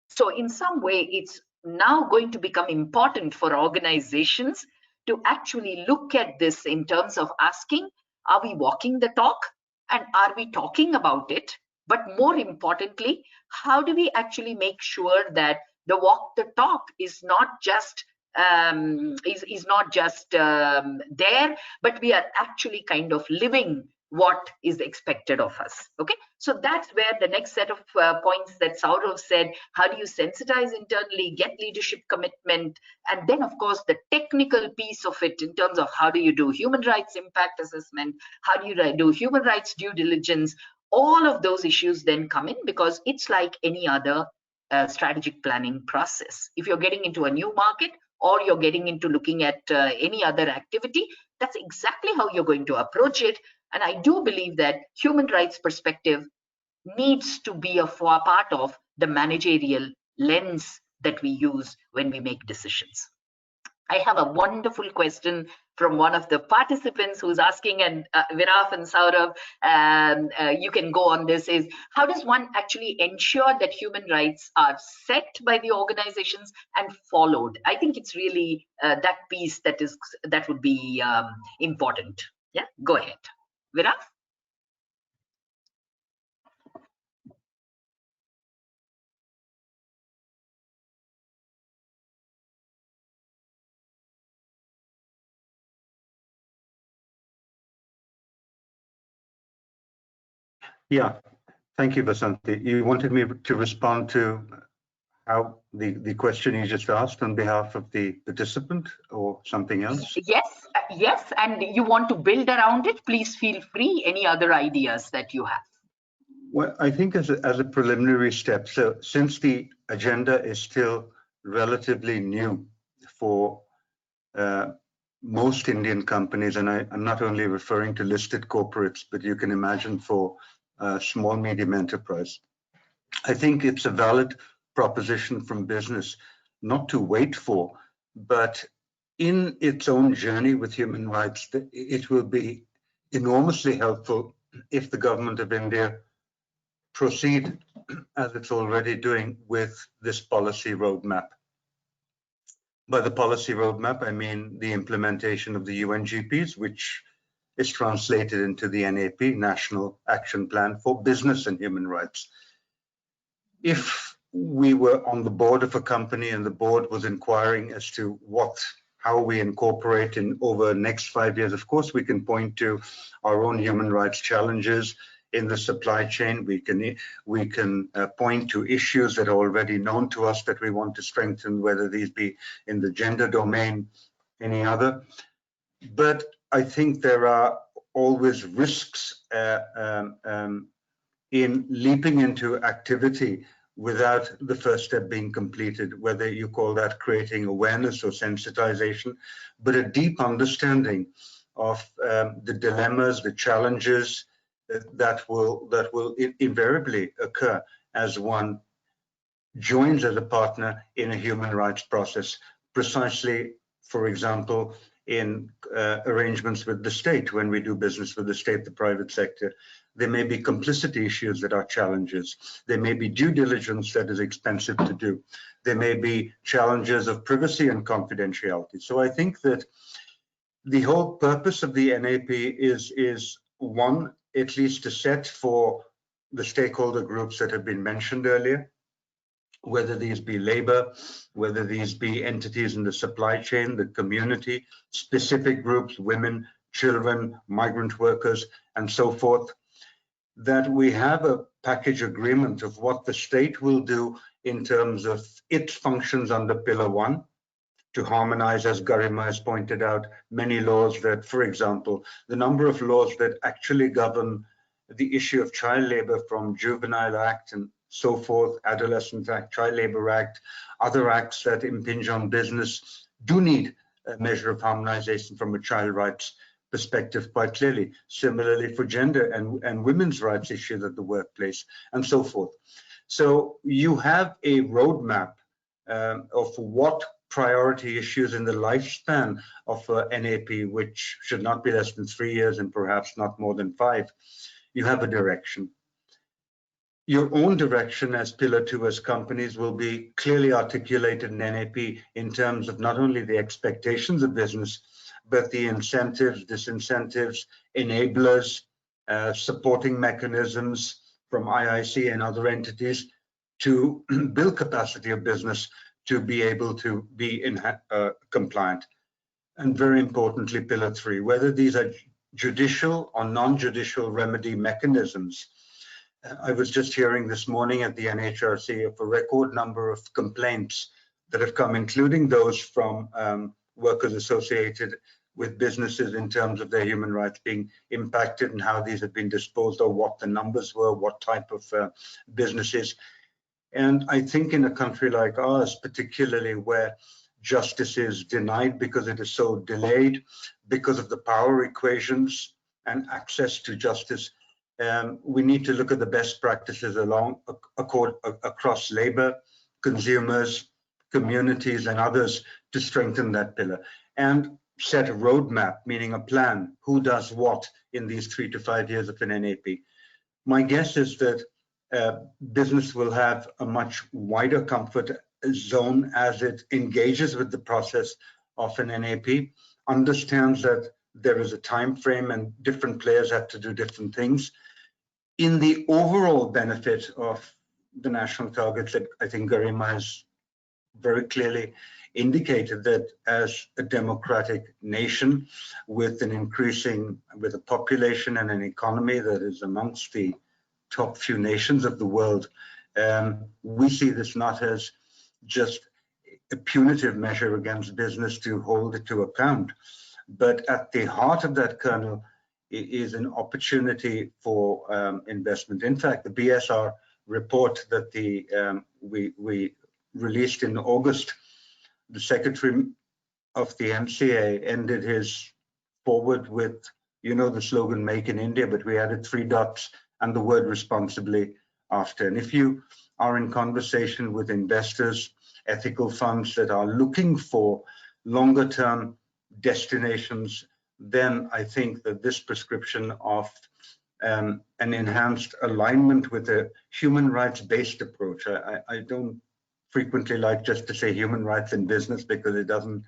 So in some way, it's now going to become important for organizations to actually look at this in terms of asking, are we walking the talk and are we talking about it? But more importantly, how do we actually make sure that the walk the talk is not just there, but we are actually kind of living what is expected of us. Okay, so that's where the next set of points that Saurav said, how do you sensitize internally, get leadership commitment, and then of course the technical piece of it in terms of how do you do human rights impact assessment, how do you do human rights due diligence. All of those issues then come in, because it's like any other strategic planning process. If you're getting into a new market or you're getting into looking at any other activity, that's exactly how you're going to approach it. And I do believe that human rights perspective needs to be a part of the managerial lens that we use when we make decisions. I have a wonderful question from one of the participants who's asking, and Viraf and Saurav, you can go on this, is how does one actually ensure that human rights are set by the organizations and followed? I think it's really that piece that would be important. Yeah, go ahead. Viraf? Yeah, thank you, Vasanthi. You wanted me to respond to how the question you just asked on behalf of the participant or something else? Yes, and you want to build around it, please feel free. Any other ideas that you have? Well, I think as a preliminary step, so since the agenda is still relatively new for most Indian companies, and I'm not only referring to listed corporates, but you can imagine for small, medium enterprise, I think it's a valid proposition from business not to wait for, but in its own journey with human rights, it will be enormously helpful if the government of India proceed, as it's already doing, with this policy roadmap. By the policy roadmap, I mean the implementation of the UNGPs, which is translated into the NAP, National Action Plan for Business and Human Rights. If we were on the board of a company and the board was inquiring as to how we incorporate in over the next 5 years, of course, we can point to our own human rights challenges in the supply chain. We can point to issues that are already known to us that we want to strengthen, whether these be in the gender domain, any other. But I think there are always risks in leaping into activity without the first step being completed, whether you call that creating awareness or sensitization, but a deep understanding of the dilemmas, the challenges that will invariably occur as one joins as a partner in a human rights process, precisely, for example, in arrangements with the state. When we do business with the state, the private sector, there may be complicity issues that are challenges. There may be due diligence that is expensive to do. There may be challenges of privacy and confidentiality. So I think that the whole purpose of the NAP is one, at least to set for the stakeholder groups that have been mentioned earlier, whether these be labor, whether these be entities in the supply chain, the community, specific groups, women, children, migrant workers, and so forth, that we have a package agreement of what the state will do in terms of its functions under Pillar 1, to harmonize, as Garima has pointed out, many laws that, for example, the number of laws that actually govern the issue of child labor, from Juvenile Act and so forth, Adolescent Act, Child Labor Act, other acts that impinge on business, do need a measure of harmonization from a child rights perspective quite clearly. Similarly for gender and women's rights issues at the workplace, and so forth. So you have a roadmap of what priority issues in the lifespan of NAP, which should not be less than 3 years and perhaps not more than 5. You have a direction. Your own direction as Pillar 2 as companies will be clearly articulated in NAP in terms of not only the expectations of business, but the incentives, disincentives, enablers, supporting mechanisms from IIC and other entities to build capacity of business to be able to be compliant. And very importantly, Pillar 3, whether these are judicial or non-judicial remedy mechanisms. I was just hearing this morning at the NHRC of a record number of complaints that have come, including those from workers associated with businesses in terms of their human rights being impacted and how these have been disposed of, what the numbers were, what type of businesses. And I think in a country like ours, particularly where justice is denied because it is so delayed, because of the power equations and access to justice, we need to look at the best practices across labor, consumers, communities and others to strengthen that pillar, and set a roadmap, meaning a plan, who does what in these 3 to 5 years of an NAP. My guess is that business will have a much wider comfort zone as it engages with the process of an NAP, understands that there is a time frame and different players have to do different things. In the overall benefit of the national targets, that I think Garima has very clearly indicated that as a democratic nation with a population and an economy that is amongst the top few nations of the world, we see this not as just a punitive measure against business to hold it to account, but at the heart of that kernel is an opportunity for investment. In fact, the BSR report that we released in August, the secretary of the MCA ended his forward with, the slogan "Make in India," but we added 3 dots and the word "responsibly" after. And if you are in conversation with investors, ethical funds that are looking for longer term destinations, then I think that this prescription of an enhanced alignment with a human rights based approach, I don't frequently like just to say human rights in business because it doesn't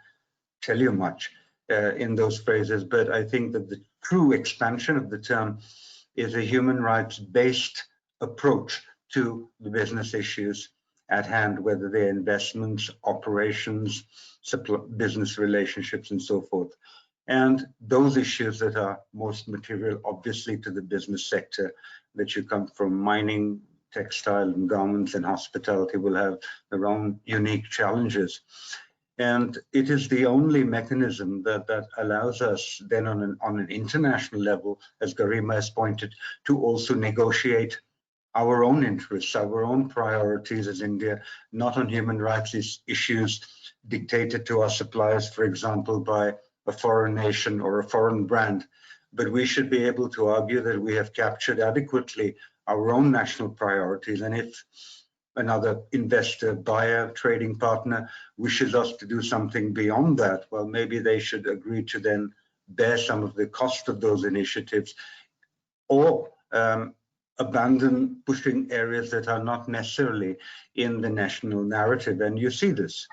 tell you much in those phrases, but I think that the true expansion of the term is a human rights based approach to the business issues at hand, whether they're investments, operations, business relationships, and so forth. And those issues that are most material, obviously, to the business sector that you come from, mining, textile, and garments, and hospitality, will have their own unique challenges. And it is the only mechanism that allows us then on an international level, as Garima has pointed, to also negotiate our own interests, our own priorities as India, not on human rights issues dictated to our suppliers, for example, by a foreign nation or a foreign brand. But we should be able to argue that we have captured adequately our own national priorities. And if another investor, buyer, trading partner wishes us to do something beyond that, well, maybe they should agree to then bear some of the cost of those initiatives, or abandon pushing areas that are not necessarily in the national narrative. And you see this.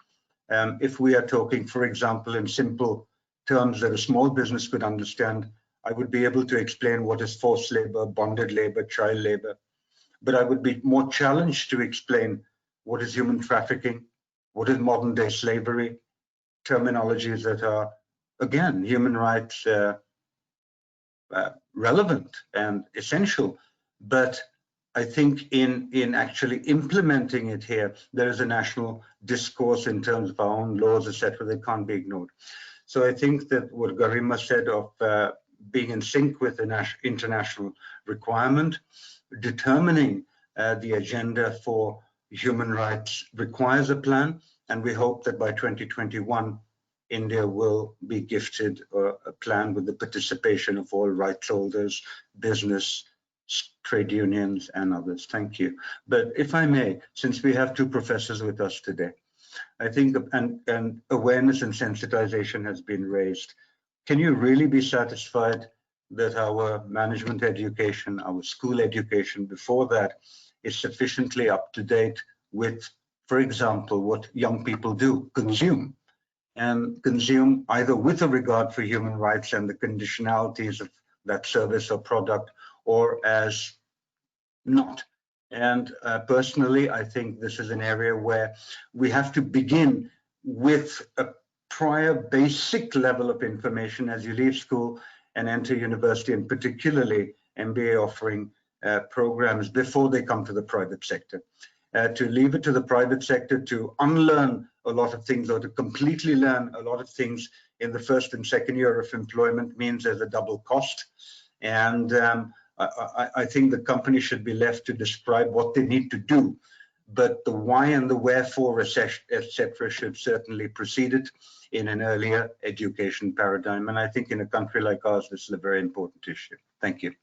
If we are talking, for example, in simple terms that a small business could understand, I would be able to explain what is forced labor, bonded labor, child labor. But I would be more challenged to explain what is human trafficking, what is modern day slavery, terminologies that are, again, human rights relevant and essential. But I think in actually implementing it here, there is a national discourse in terms of our own laws, etc., that can't be ignored. So I think that what Garima said of being in sync with the international requirement, determining the agenda for human rights requires a plan, and we hope that by 2021, India will be gifted a plan with the participation of all rights holders, business, trade unions, and others. Thank you. But if I may, since we have 2 professors with us today, I think, and awareness and sensitization has been raised. Can you really be satisfied that our management education, our school education before that is sufficiently up to date with, for example, what young people do, consume, and consume either with a regard for human rights and the conditionalities of that service or product, or as not? And personally, I think this is an area where we have to begin with a prior basic level of information as you leave school and enter university, and particularly MBA offering programs before they come to the private sector. To leave it to the private sector to unlearn a lot of things or to completely learn a lot of things in the first and second year of employment means there's a double cost. And I think the company should be left to describe what they need to do, but the why and the wherefore, etc., should certainly precede it in an earlier education paradigm. And I think in a country like ours, this is a very important issue. Thank you.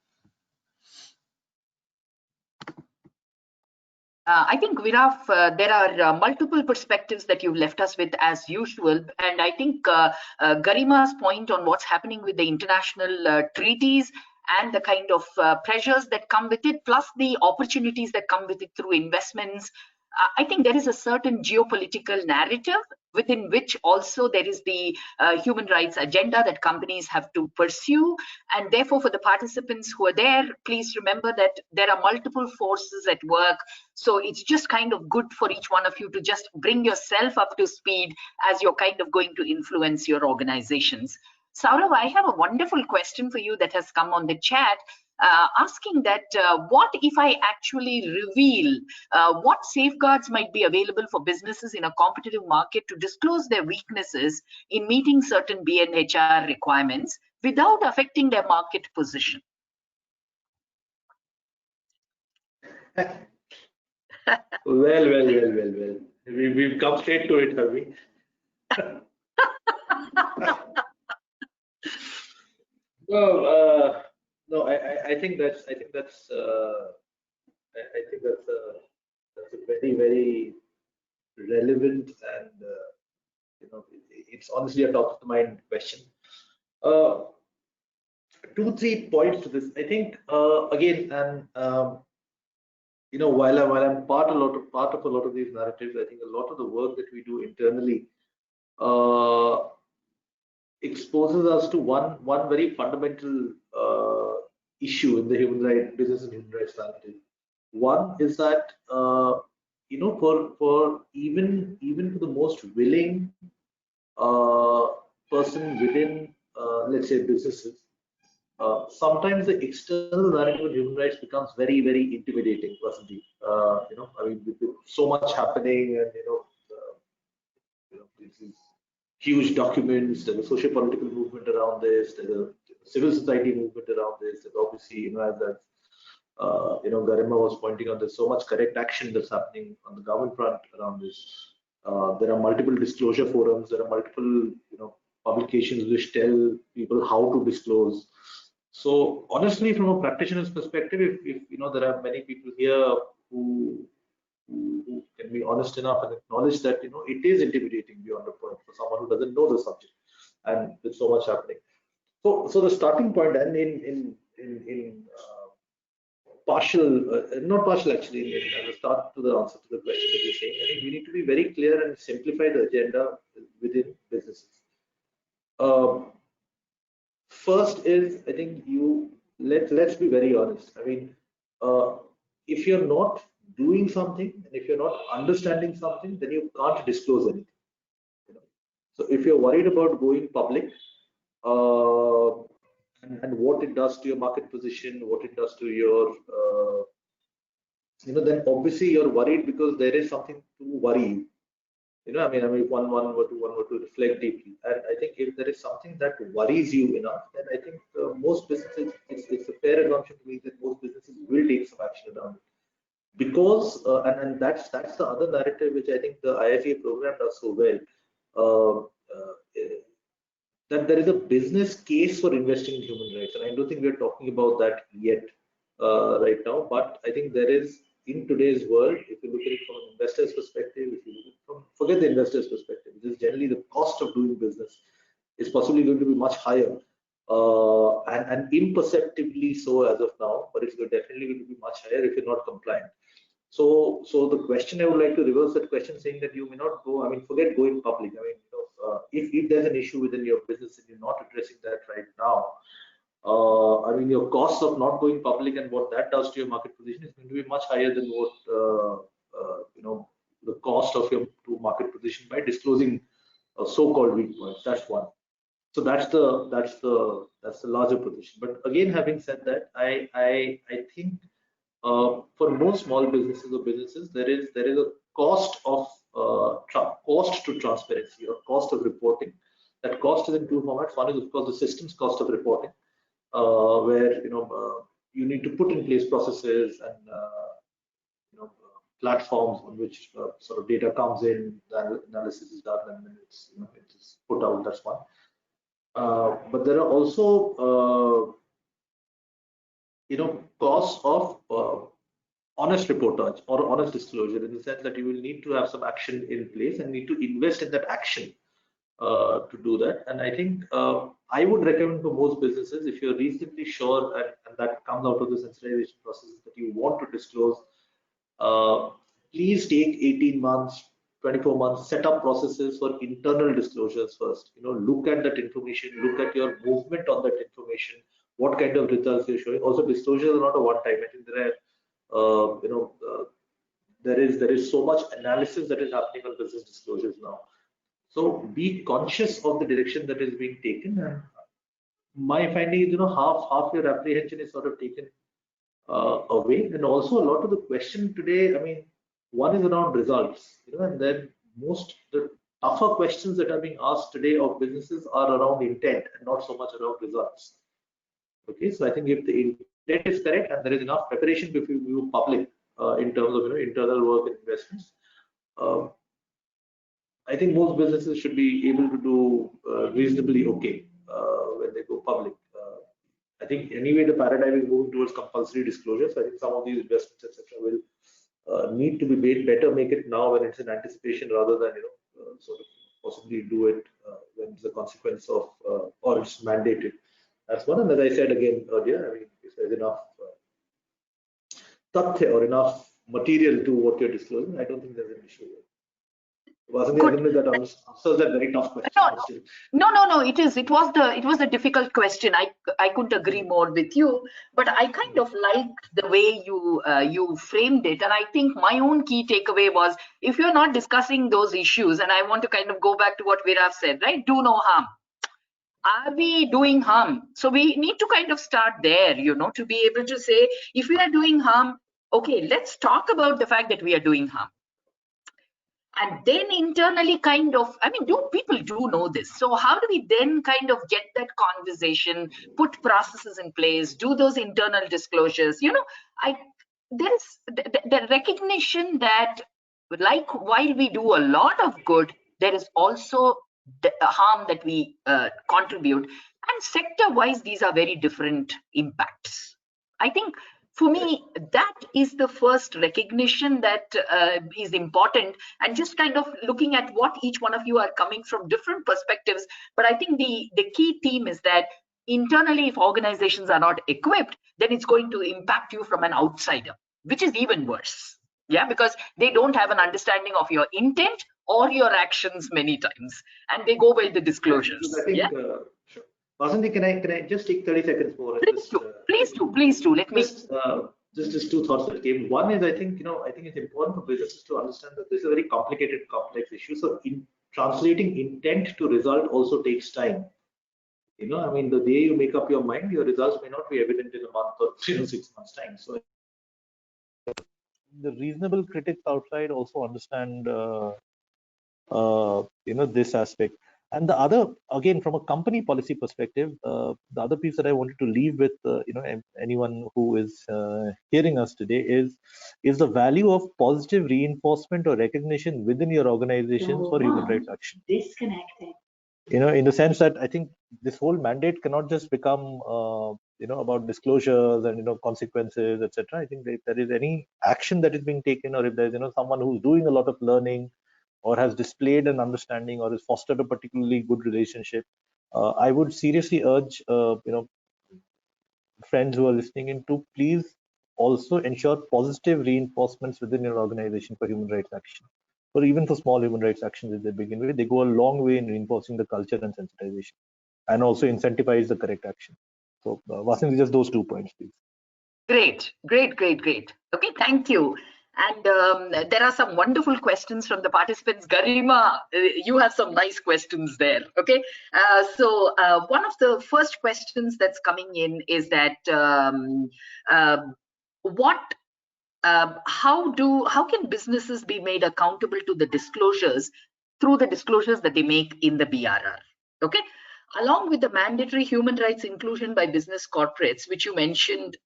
I think, Viraf, there are multiple perspectives that you've left us with as usual. And I think Garima's point on what's happening with the international treaties and the kind of pressures that come with it, plus the opportunities that come with it through investments. I think there is a certain geopolitical narrative within which also there is the human rights agenda that companies have to pursue. And therefore, for the participants who are there, please remember that there are multiple forces at work. So it's just kind of good for each one of you to just bring yourself up to speed as you're kind of going to influence your organizations. Saurav, I have a wonderful question for you that has come on the chat. Asking that what if I actually reveal what safeguards might be available for businesses in a competitive market to disclose their weaknesses in meeting certain BNHR requirements without affecting their market position? Well. We've come straight to it, have we? No, I think that's a very relevant and it's honestly a top of the mind question. 2-3 points to this. I think again, and while I'm part of a lot of these narratives, I think a lot of the work that we do internally exposes us to one very fundamental issue in the business and human rights narrative. One is that for even for the most willing person within let's say businesses, sometimes the external narrative of human rights becomes very, very intimidating, personally. I mean, with so much happening, and these huge documents, there's a socio-political movement around this, there's a civil society movement around this, there's obviously, as Garima was pointing out, there's so much correct action that's happening on the government front around this. There are multiple disclosure forums, there are multiple, publications which tell people how to disclose. So honestly, from a practitioner's perspective, if there are many people here who can be honest enough and acknowledge that it is intimidating beyond a point for someone who doesn't know the subject, and with so much happening. So the starting point, and in not partial actually, in the start to the answer to the question that you're saying, I think we need to be very clear and simplify the agenda within businesses. First is, I think let's be very honest. I mean, if you're not doing something and if you're not understanding something, then you can't disclose anything. So if you're worried about going public and what it does to your market position, what it does to your, then obviously you're worried because there is something to worry you. I mean, if one were to reflect deeply, and I think if there is something that worries you enough, then I think most businesses, it's a fair assumption to me that most businesses will take some action around it, because and that's the other narrative which I think the IICA program does so well, that there is a business case for investing in human rights, and I don't think we are talking about that yet right now, but I think there is. In today's world, if you look at it from an investor's perspective, if you look at it from, forget the investor's perspective, which is generally the cost of doing business is possibly going to be much higher, and imperceptibly so as of now, but it's definitely going to be much higher if you're not compliant. So the question, I would like to reverse that question, saying that you may not go, I mean, forget going public. I mean, if there's an issue within your business and you're not addressing that right now, I mean, your costs of not going public and what that does to your market position is going to be much higher than what the cost of your market position by disclosing so-called weak points. That's one. So that's the larger position. But again, having said that, I think for most small businesses or businesses, there is a cost of cost to transparency or cost of reporting. That cost is in two formats. One is, of course, the system's cost of reporting, where you need to put in place processes and platforms on which sort of data comes in, the analysis is done, and then it's it's put out. That's one. But there are also costs of honest reportage or honest disclosure, in the sense that you will need to have some action in place and need to invest in that action to do that. And I think I would recommend for most businesses, if you're reasonably sure and that comes out of the sensitization process that you want to disclose, please take 18 months, 24 months, set up processes for internal disclosures first. Look at that information, look at your movement on that information, what kind of results you're showing. Also, disclosures are not a one-time. I think there are, there is so much analysis that is happening on business disclosures now. So be conscious of the direction that is being taken. And my finding is, half your apprehension is sort of taken away. And also a lot of the question today, I mean, one is around results, and then the tougher questions that are being asked today of businesses are around intent and not so much around results. Okay, so I think if the intent is correct and there is enough preparation before you public in terms of internal work and investments, I think most businesses should be able to do reasonably okay when they go public. I think anyway the paradigm is moving towards compulsory disclosure. So I think some of these investments, etc., will need to be made better. Make it now when it's in anticipation rather than sort of possibly do it when it's a consequence of or it's mandated. That's one. And as I said again earlier, I mean, if there's enough tathya or enough material to what you're disclosing, I don't think there's an issue. Wasn't that answers that very tough question? No. It was the difficult question. I couldn't agree more with you, but I kind of liked the way you framed it, and I think my own key takeaway was, if you're not discussing those issues, and I want to kind of go back to what Virav said, right? Do no harm. Are we doing harm? So we need to kind of start there, to be able to say, if we are doing harm, okay, let's talk about the fact that we are doing harm. And then internally kind of, I mean, people do know this. So how do we then kind of get that conversation, put processes in place, do those internal disclosures? There's the recognition that, like, while we do a lot of good, there is also the harm that we contribute. And sector-wise, these are very different impacts. I think for me, that is the first recognition that is important, and just kind of looking at what each one of you are coming from different perspectives. But I think the key theme is that internally, if organizations are not equipped, then it's going to impact you from an outsider, which is even worse. Yeah, because they don't have an understanding of your intent or your actions many times, and they go by the disclosures. I think, sure. Vasanthi, can I just take 30 seconds more? Please do. Let me just two thoughts that came. One is, I think it's important for businesses to understand that this is a very complicated, complex issue. So in translating intent to result also takes time. I mean, the day you make up your mind, your results may not be evident in a month or 6 months time. So the reasonable critics outside also understand this aspect. And the other, again, from a company policy perspective, the other piece that I wanted to leave with anyone who is hearing us today is the value of positive reinforcement or recognition within your organizations for human rights action. Disconnected. In the sense that I think this whole mandate cannot just become about disclosures and consequences, etc. I think that if there is any action that is being taken, or if there's someone who's doing a lot of learning, or has displayed an understanding, or has fostered a particularly good relationship, I would seriously urge friends who are listening in to please also ensure positive reinforcements within your organization for human rights action, or even for small human rights actions that they begin with. They go a long way in reinforcing the culture and sensitization, and also incentivize the correct action. So, Vasanthi, just those 2 points, please. Great. Okay, thank you. And there are some wonderful questions from the participants. Garima, you have some nice questions there. Okay, so one of the first questions that's coming in is that how can businesses be made accountable to the disclosures through the disclosures that they make in the BRR? Okay, along with the mandatory human rights inclusion by business corporates, which you mentioned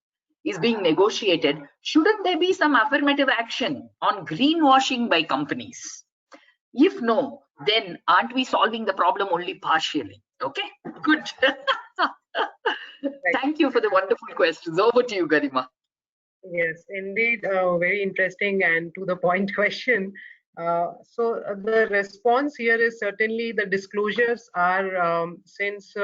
is being negotiated, shouldn't there be some affirmative action on greenwashing by companies? If no, then aren't we solving the problem only partially? Okay, good. Thank you for the wonderful questions. Over to you, Garima. Yes, indeed, very interesting and to the point question. The response here is certainly the disclosures are since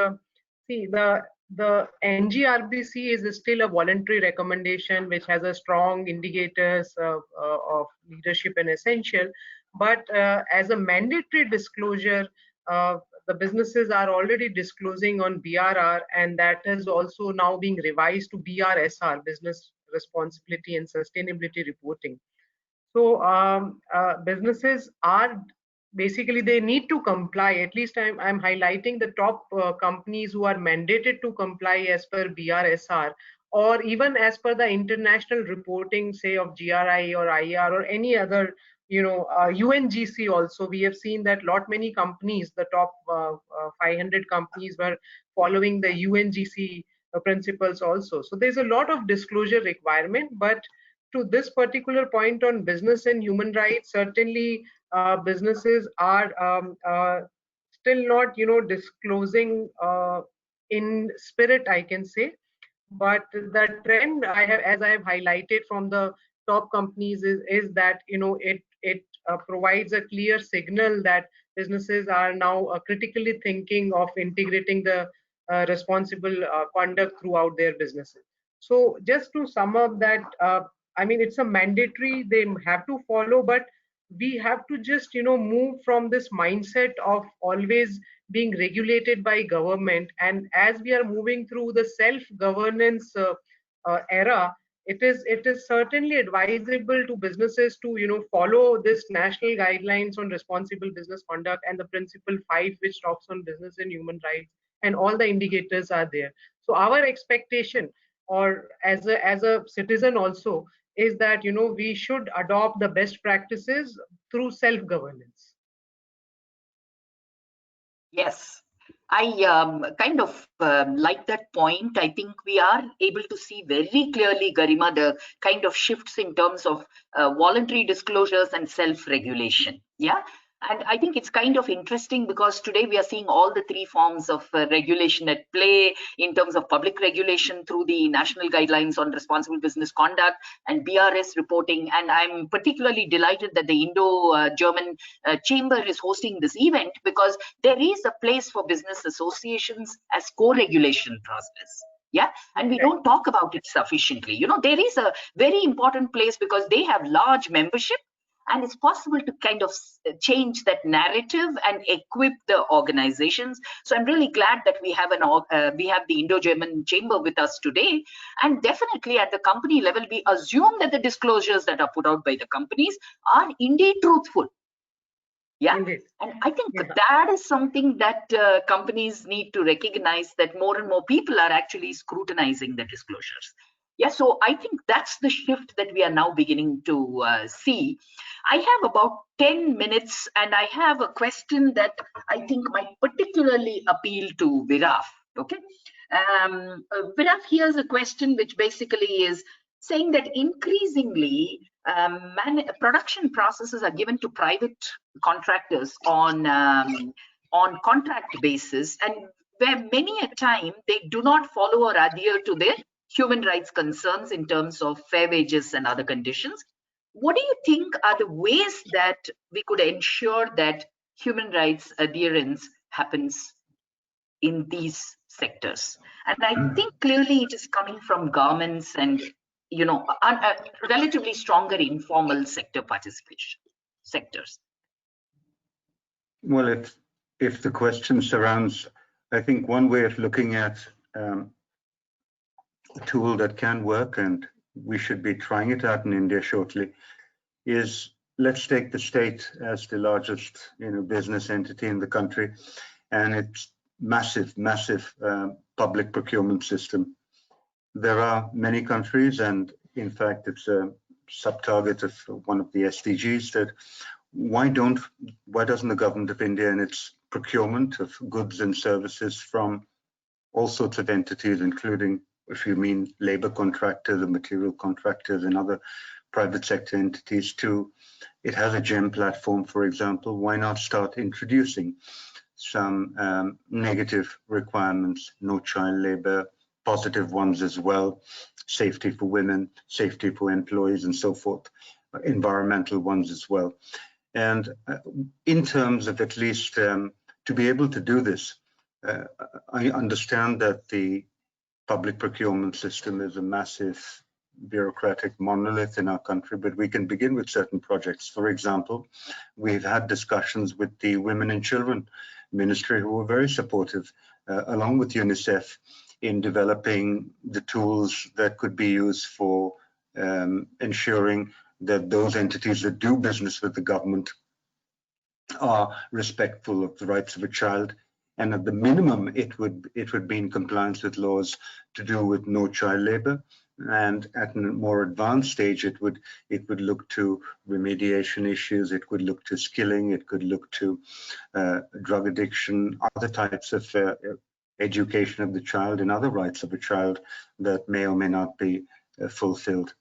see the NGRBC is still a voluntary recommendation which has a strong indicators of leadership and essential, but as a mandatory disclosure, the businesses are already disclosing on BRR, and that is also now being revised to BRSR, Business Responsibility and Sustainability Reporting. So businesses are basically, they need to comply. At least I'm highlighting the top companies who are mandated to comply as per BRSR, or even as per the international reporting, say of GRI or IR or any other, UNGC also. We have seen that many companies, the top 500 companies, were following the UNGC principles also. So there's a lot of disclosure requirement, but to this particular point on business and human rights, certainly businesses are still not, disclosing in spirit, I can say. But the trend as I have highlighted from the top companies is that, it provides a clear signal that businesses are now critically thinking of integrating the responsible conduct throughout their businesses. So just to sum up that, I mean, it's a mandatory, they have to follow, but we have to just, move from this mindset of always being regulated by government. And as we are moving through the self-governance era, it is certainly advisable to businesses to, follow this national guidelines on responsible business conduct and the principle 5, which talks on business and human rights, and all the indicators are there. So our expectation, or as a citizen also, is that, we should adopt the best practices through self-governance. Yes, I kind of like that point. I think we are able to see very clearly, Garima, the kind of shifts in terms of voluntary disclosures and self-regulation. Yeah. And I think it's kind of interesting because today we are seeing all the three forms of regulation at play in terms of public regulation through the national guidelines on responsible business conduct and BRS reporting. And I'm particularly delighted that the Indo-German chamber is hosting this event, because there is a place for business associations as co-regulation process. Yeah, and we don't talk about it sufficiently. There is a very important place because they have large membership, and it's possible to kind of change that narrative and equip the organizations. So I'm really glad that we have the Indo-German chamber with us today. And definitely at the company level, we assume that the disclosures that are put out by the companies are indeed truthful. Yeah, indeed. And I think that is something that companies need to recognize, that more and more people are actually scrutinizing the disclosures. Yeah, so I think that's the shift that we are now beginning to see. I have about 10 minutes, and I have a question that I think might particularly appeal to Viraf. Okay, Viraf, here's a question which basically is saying that increasingly production processes are given to private contractors on contract basis, and where many a time they do not follow or adhere to their human rights concerns in terms of fair wages and other conditions. What do you think are the ways that we could ensure that human rights adherence happens in these sectors? And I think clearly it is coming from governments and, relatively stronger informal sector participation sectors. Well, if the question surrounds, I think one way of looking at a tool that can work, and we should be trying it out in India shortly, is let's take the state as the largest business entity in the country, and its massive public procurement system. There are many countries, and in fact it's a sub-target of one of the SDGs, that why doesn't the government of India, in its procurement of goods and services from all sorts of entities, including, if you mean labor contractors and material contractors and other private sector entities too, it has a GEM platform, for example, why not start introducing some negative requirements, no child labor, positive ones as well, safety for women, safety for employees, and so forth, environmental ones as well. And in terms of at least to be able to do this, I understand that the public procurement system is a massive bureaucratic monolith in our country, but we can begin with certain projects. For example, we've had discussions with the Women and Children Ministry, who were very supportive, along with UNICEF, in developing the tools that could be used for ensuring that those entities that do business with the government are respectful of the rights of a child, and at the minimum it would be in compliance with laws to do with no child labor, and at a more advanced stage it would look to remediation issues, it could look to skilling, it could look to drug addiction, other types of education of the child and other rights of a child that may or may not be fulfilled.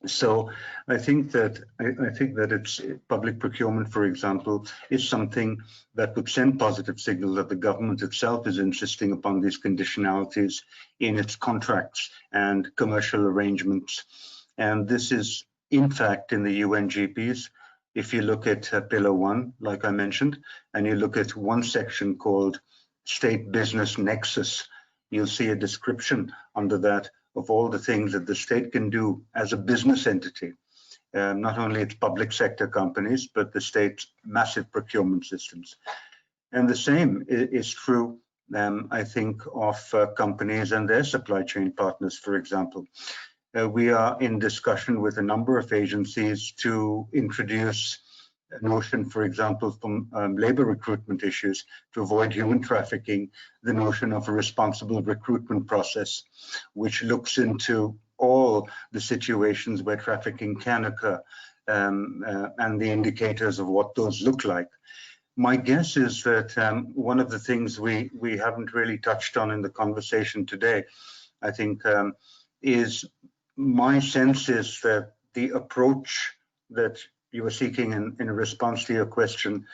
So I think that it's public procurement, for example, is something that would send positive signals that the government itself is insisting upon these conditionalities in its contracts and commercial arrangements. And this is, in fact, in the UNGPs. If you look at Pillar 1, like I mentioned, and you look at one section called State Business Nexus, you'll see a description under that of all the things that the state can do as a business entity, not only its public sector companies, but the state's massive procurement systems. And the same is true, I think, of companies and their supply chain partners, for example. We are in discussion with a number of agencies to introduce a notion, for example, from labor recruitment issues to avoid human trafficking, the notion of a responsible recruitment process, which looks into all the situations where trafficking can occur and the indicators of what those look like. My guess is that one of the things we haven't really touched on in the conversation today, I think, is my sense is that the approach that you were seeking in response to your question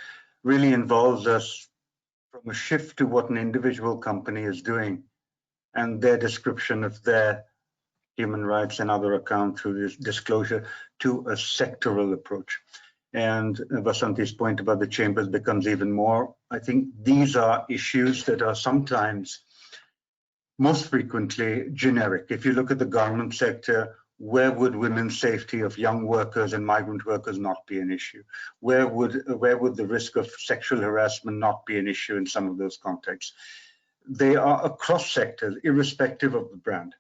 really involves us from a shift to what an individual company is doing and their description of their human rights and other account through this disclosure to a sectoral approach. And Vasanti's point about the chambers becomes even more. I think these are issues that are sometimes, most frequently, generic. If you look at the garment sector, where would women's safety of young workers and migrant workers not be an issue? Where would the risk of sexual harassment not be an issue in some of those contexts? They are across sectors, irrespective of the brand.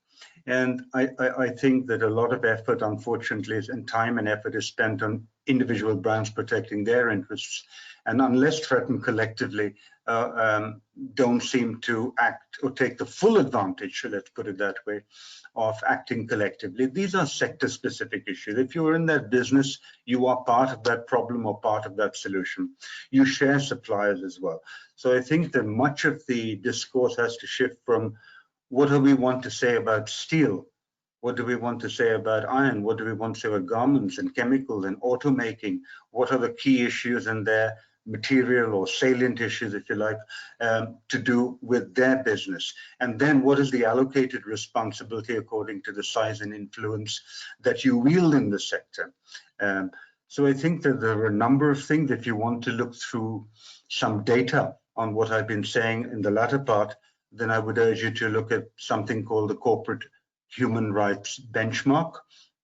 And I think that a lot of effort, unfortunately, and time and effort is spent on individual brands protecting their interests, and unless threatened collectively, don't seem to act or take the full advantage, let's put it that way, of acting collectively. These are sector-specific issues. If you're in that business, you are part of that problem or part of that solution. You share suppliers as well. So I think that much of the discourse has to shift from what do we want to say about steel? What do we want to say about iron? What do we want to say about garments and chemicals and automaking? What are the key issues in their material or salient issues, if you like, to do with their business? And then what is the allocated responsibility according to the size and influence that you wield in the sector? So I think that there are a number of things. If you want to look through some data on what I've been saying in the latter part, then I would urge you to look at something called the Corporate Human Rights Benchmark.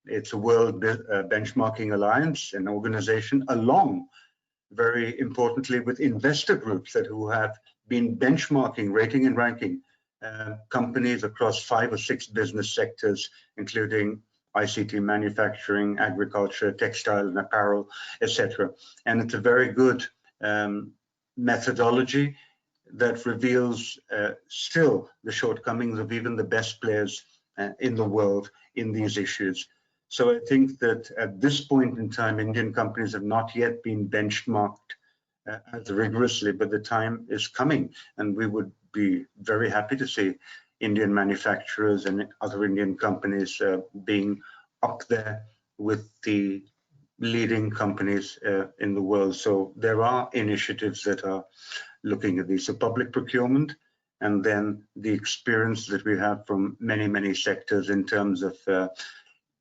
It's a world benchmarking alliance, an organization, along, very importantly, with investor groups who have been benchmarking, rating and ranking companies across 5 or 6 business sectors, including ICT, manufacturing, agriculture, textile and apparel, etc. And it's a very good methodology that reveals still the shortcomings of even the best players in the world in these issues. So I think that at this point in time, Indian companies have not yet been benchmarked as rigorously, but the time is coming, and we would be very happy to see Indian manufacturers and other Indian companies being up there with the leading companies in the world. So there are initiatives that are looking at these. So public procurement and then the experience that we have from many, many sectors in terms of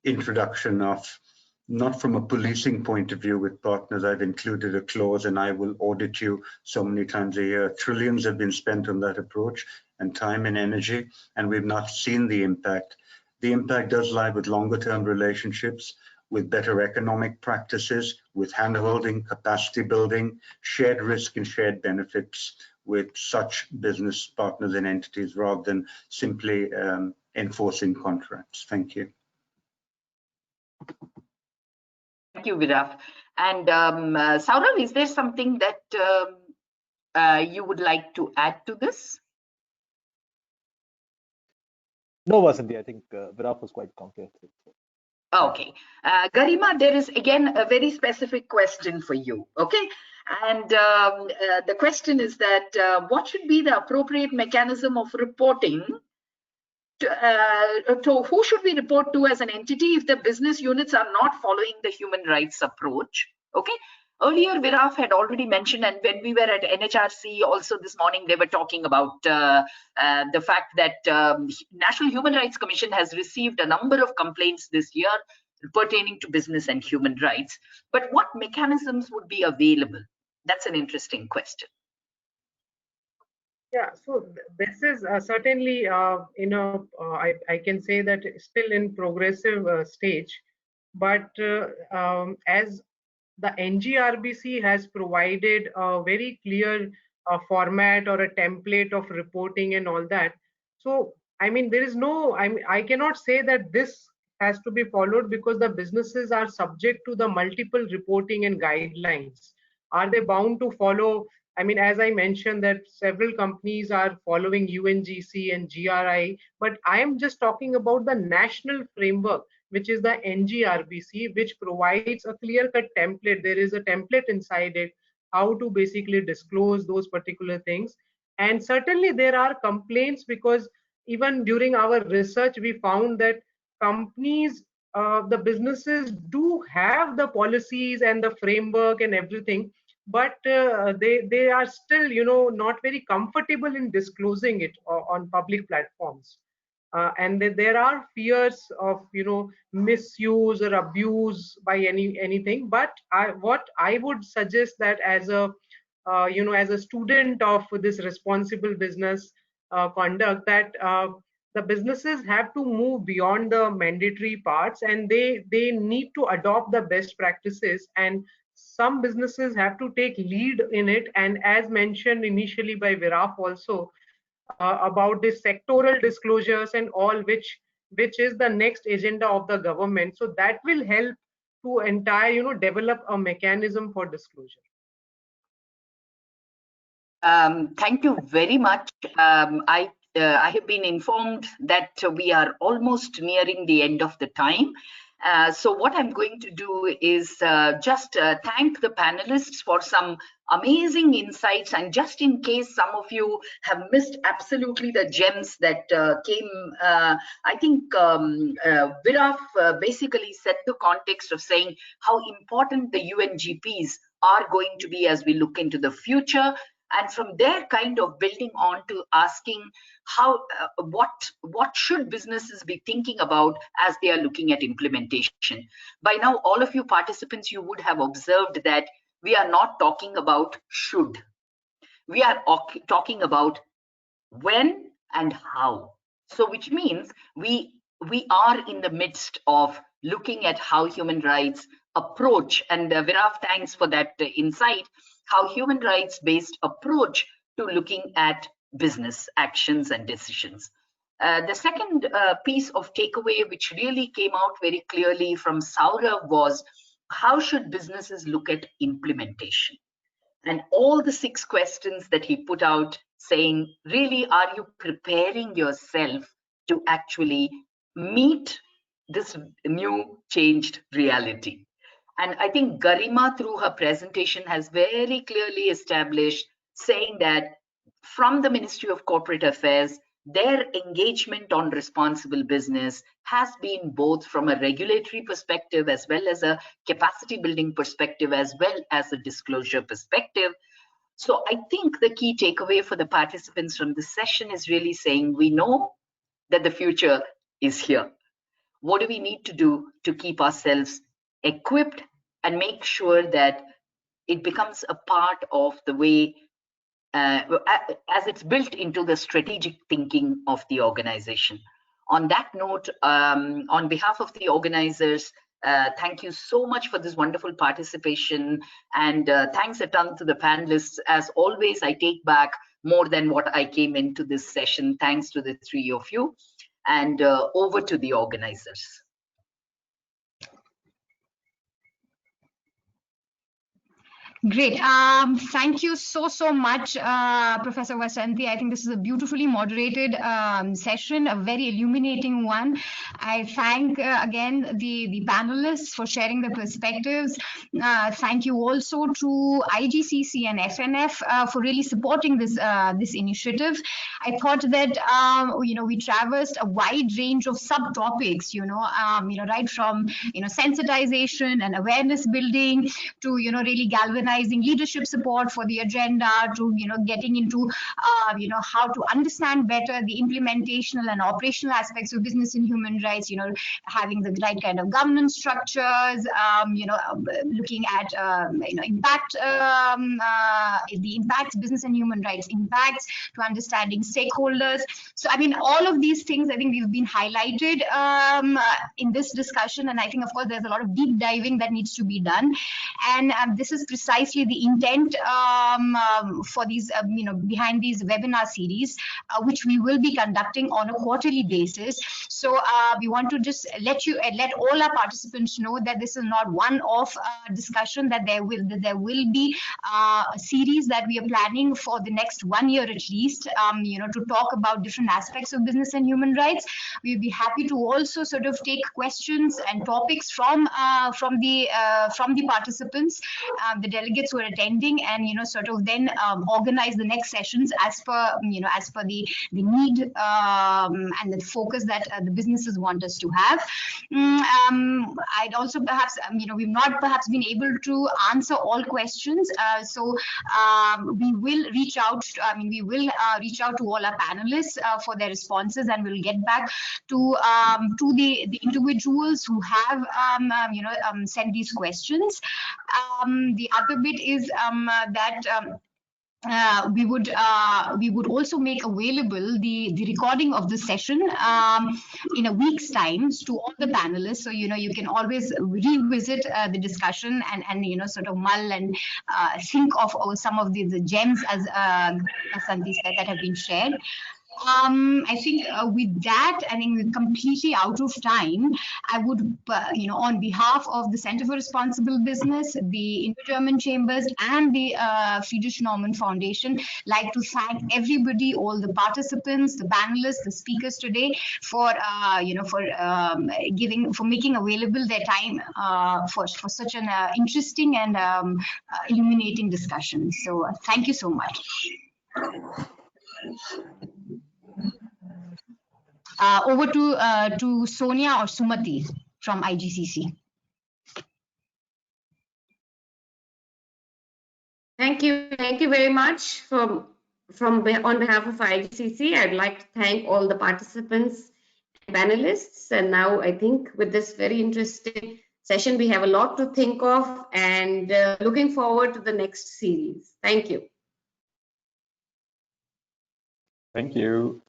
introduction of, not from a policing point of view with partners, I've included a clause and I will audit you so many times a year. Trillions have been spent on that approach and time and energy, and we've not seen the impact. The impact does lie with longer term relationships, with better economic practices, with handholding, capacity building, shared risk and shared benefits with such business partners and entities rather than simply enforcing contracts. Thank you. Thank you, Viraf. And Saurav, is there something that you would like to add to this? No, Vasanthi, I think Viraf was quite comprehensive. Okay. Garima, there is again a very specific question for you. Okay. And the question is that what should be the appropriate mechanism of reporting to who should we report to as an entity if the business units are not following the human rights approach? Okay. Earlier, Viraf had already mentioned, and when we were at NHRC also this morning, they were talking about the fact that National Human Rights Commission has received a number of complaints this year pertaining to business and human rights. But what mechanisms would be available? That's an interesting question. Yeah, so this is certainly, I can say that still in progressive stage, but as the NGRBC has provided a very clear format or a template of reporting and all that. So, I mean, there is no, I cannot say that this has to be followed because the businesses are subject to the multiple reporting and guidelines. Are they bound to follow? I mean, as I mentioned that several companies are following UNGC and GRI, but I am just talking about the national framework, which is the NGRBC, which provides a clear-cut template. There is a template inside it, how to basically disclose those particular things. And certainly there are complaints because even during our research, we found that companies, the businesses do have the policies and the framework and everything, but they are still, not very comfortable in disclosing it on public platforms. And there are fears of misuse or abuse by anything. But what I would suggest that as a as a student of this responsible business conduct, that the businesses have to move beyond the mandatory parts, and they need to adopt the best practices, and some businesses have to take lead in it. And as mentioned initially by Viraf also, about the sectoral disclosures and all, which is the next agenda of the government. So that will help to entire, develop a mechanism for disclosure. Thank you very much. I have been informed that we are almost nearing the end of the time. So what I'm going to do is just thank the panelists for some amazing insights, and just in case some of you have missed absolutely the gems that came, I think Viraf basically set the context of saying how important the UNGPs are going to be as we look into the future. And from there, kind of building on to asking how, what should businesses be thinking about as they are looking at implementation. By now, all of you participants, you would have observed that we are not talking about should. We are talking about when and how. So which means we are in the midst of looking at how human rights approach, and Viraf, thanks for that insight, how human rights based approach to looking at business actions and decisions. The second piece of takeaway, which really came out very clearly from Saurav, was how should businesses look at implementation? And all the 6 questions that he put out, saying, really, are you preparing yourself to actually meet this new changed reality? And I think Garima, through her presentation, has very clearly established, saying that from the Ministry of Corporate Affairs, their engagement on responsible business has been both from a regulatory perspective as well as a capacity building perspective, as well as a disclosure perspective. So I think the key takeaway for the participants from this session is really saying we know that the future is here. What do we need to do to keep ourselves equipped and make sure that it becomes a part of the way as it's built into the strategic thinking of the organization. On that note, on behalf of the organizers, thank you so much for this wonderful participation, and thanks a ton to the panelists. As always, I take back more than what I came into this session. Thanks to the three of you, and over to the organizers. Great. Thank you so much, Professor Vasanthi. I think this is a beautifully moderated session, a very illuminating one. I thank again the panelists for sharing their perspectives. Thank you also to IGCC and FNF for really supporting this this initiative. I thought that we traversed a wide range of subtopics. Right from sensitization and awareness building to really galvanizing leadership support for the agenda, to getting into how to understand better the implementational and operational aspects of business and human rights, having the right kind of governance structures, looking at impact, the impacts, business and human rights impacts, to understanding stakeholders. So I mean, all of these things I think we've been highlighted in this discussion, and I think of course there's a lot of deep diving that needs to be done, and this is precisely the intent for these behind these webinar series, which we will be conducting on a quarterly basis. So we want to just let all our participants know that this is not one-off discussion, that there will be a series that we are planning for the next 1 year at least, to talk about different aspects of business and human rights. We'll be happy to also sort of take questions and topics from the participants, the delegates who are attending, and sort of then organize the next sessions as per the need and the focus that the businesses want us to have. I'd also perhaps we've not perhaps been able to answer all questions, so we will reach out to all our panelists for their responses, and we'll get back to the individuals who have sent these questions. The other bit is that we would also make available the recording of the session in a week's time to all the panelists, so you can always revisit the discussion and sort of mull and think of some of the gems, as Vasanthi said, that have been shared. I think with that, I think we're completely out of time. I would, on behalf of the Center for Responsible Business, the Indo-German Chambers, and the Friedrich Naumann Foundation, like to thank everybody, all the participants, the panelists, the speakers today, for making available their time for such an interesting and illuminating discussion. So thank you so much. Over to Sonia or Sumati from IGCC. Thank you very much. On behalf of IGCC, I'd like to thank all the participants and panelists. And now I think with this very interesting session, we have a lot to think of, and looking forward to the next series. Thank you. Thank you.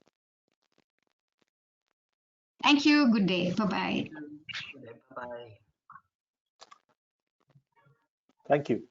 Thank you. Good day. Bye-bye. Bye-bye. Thank you.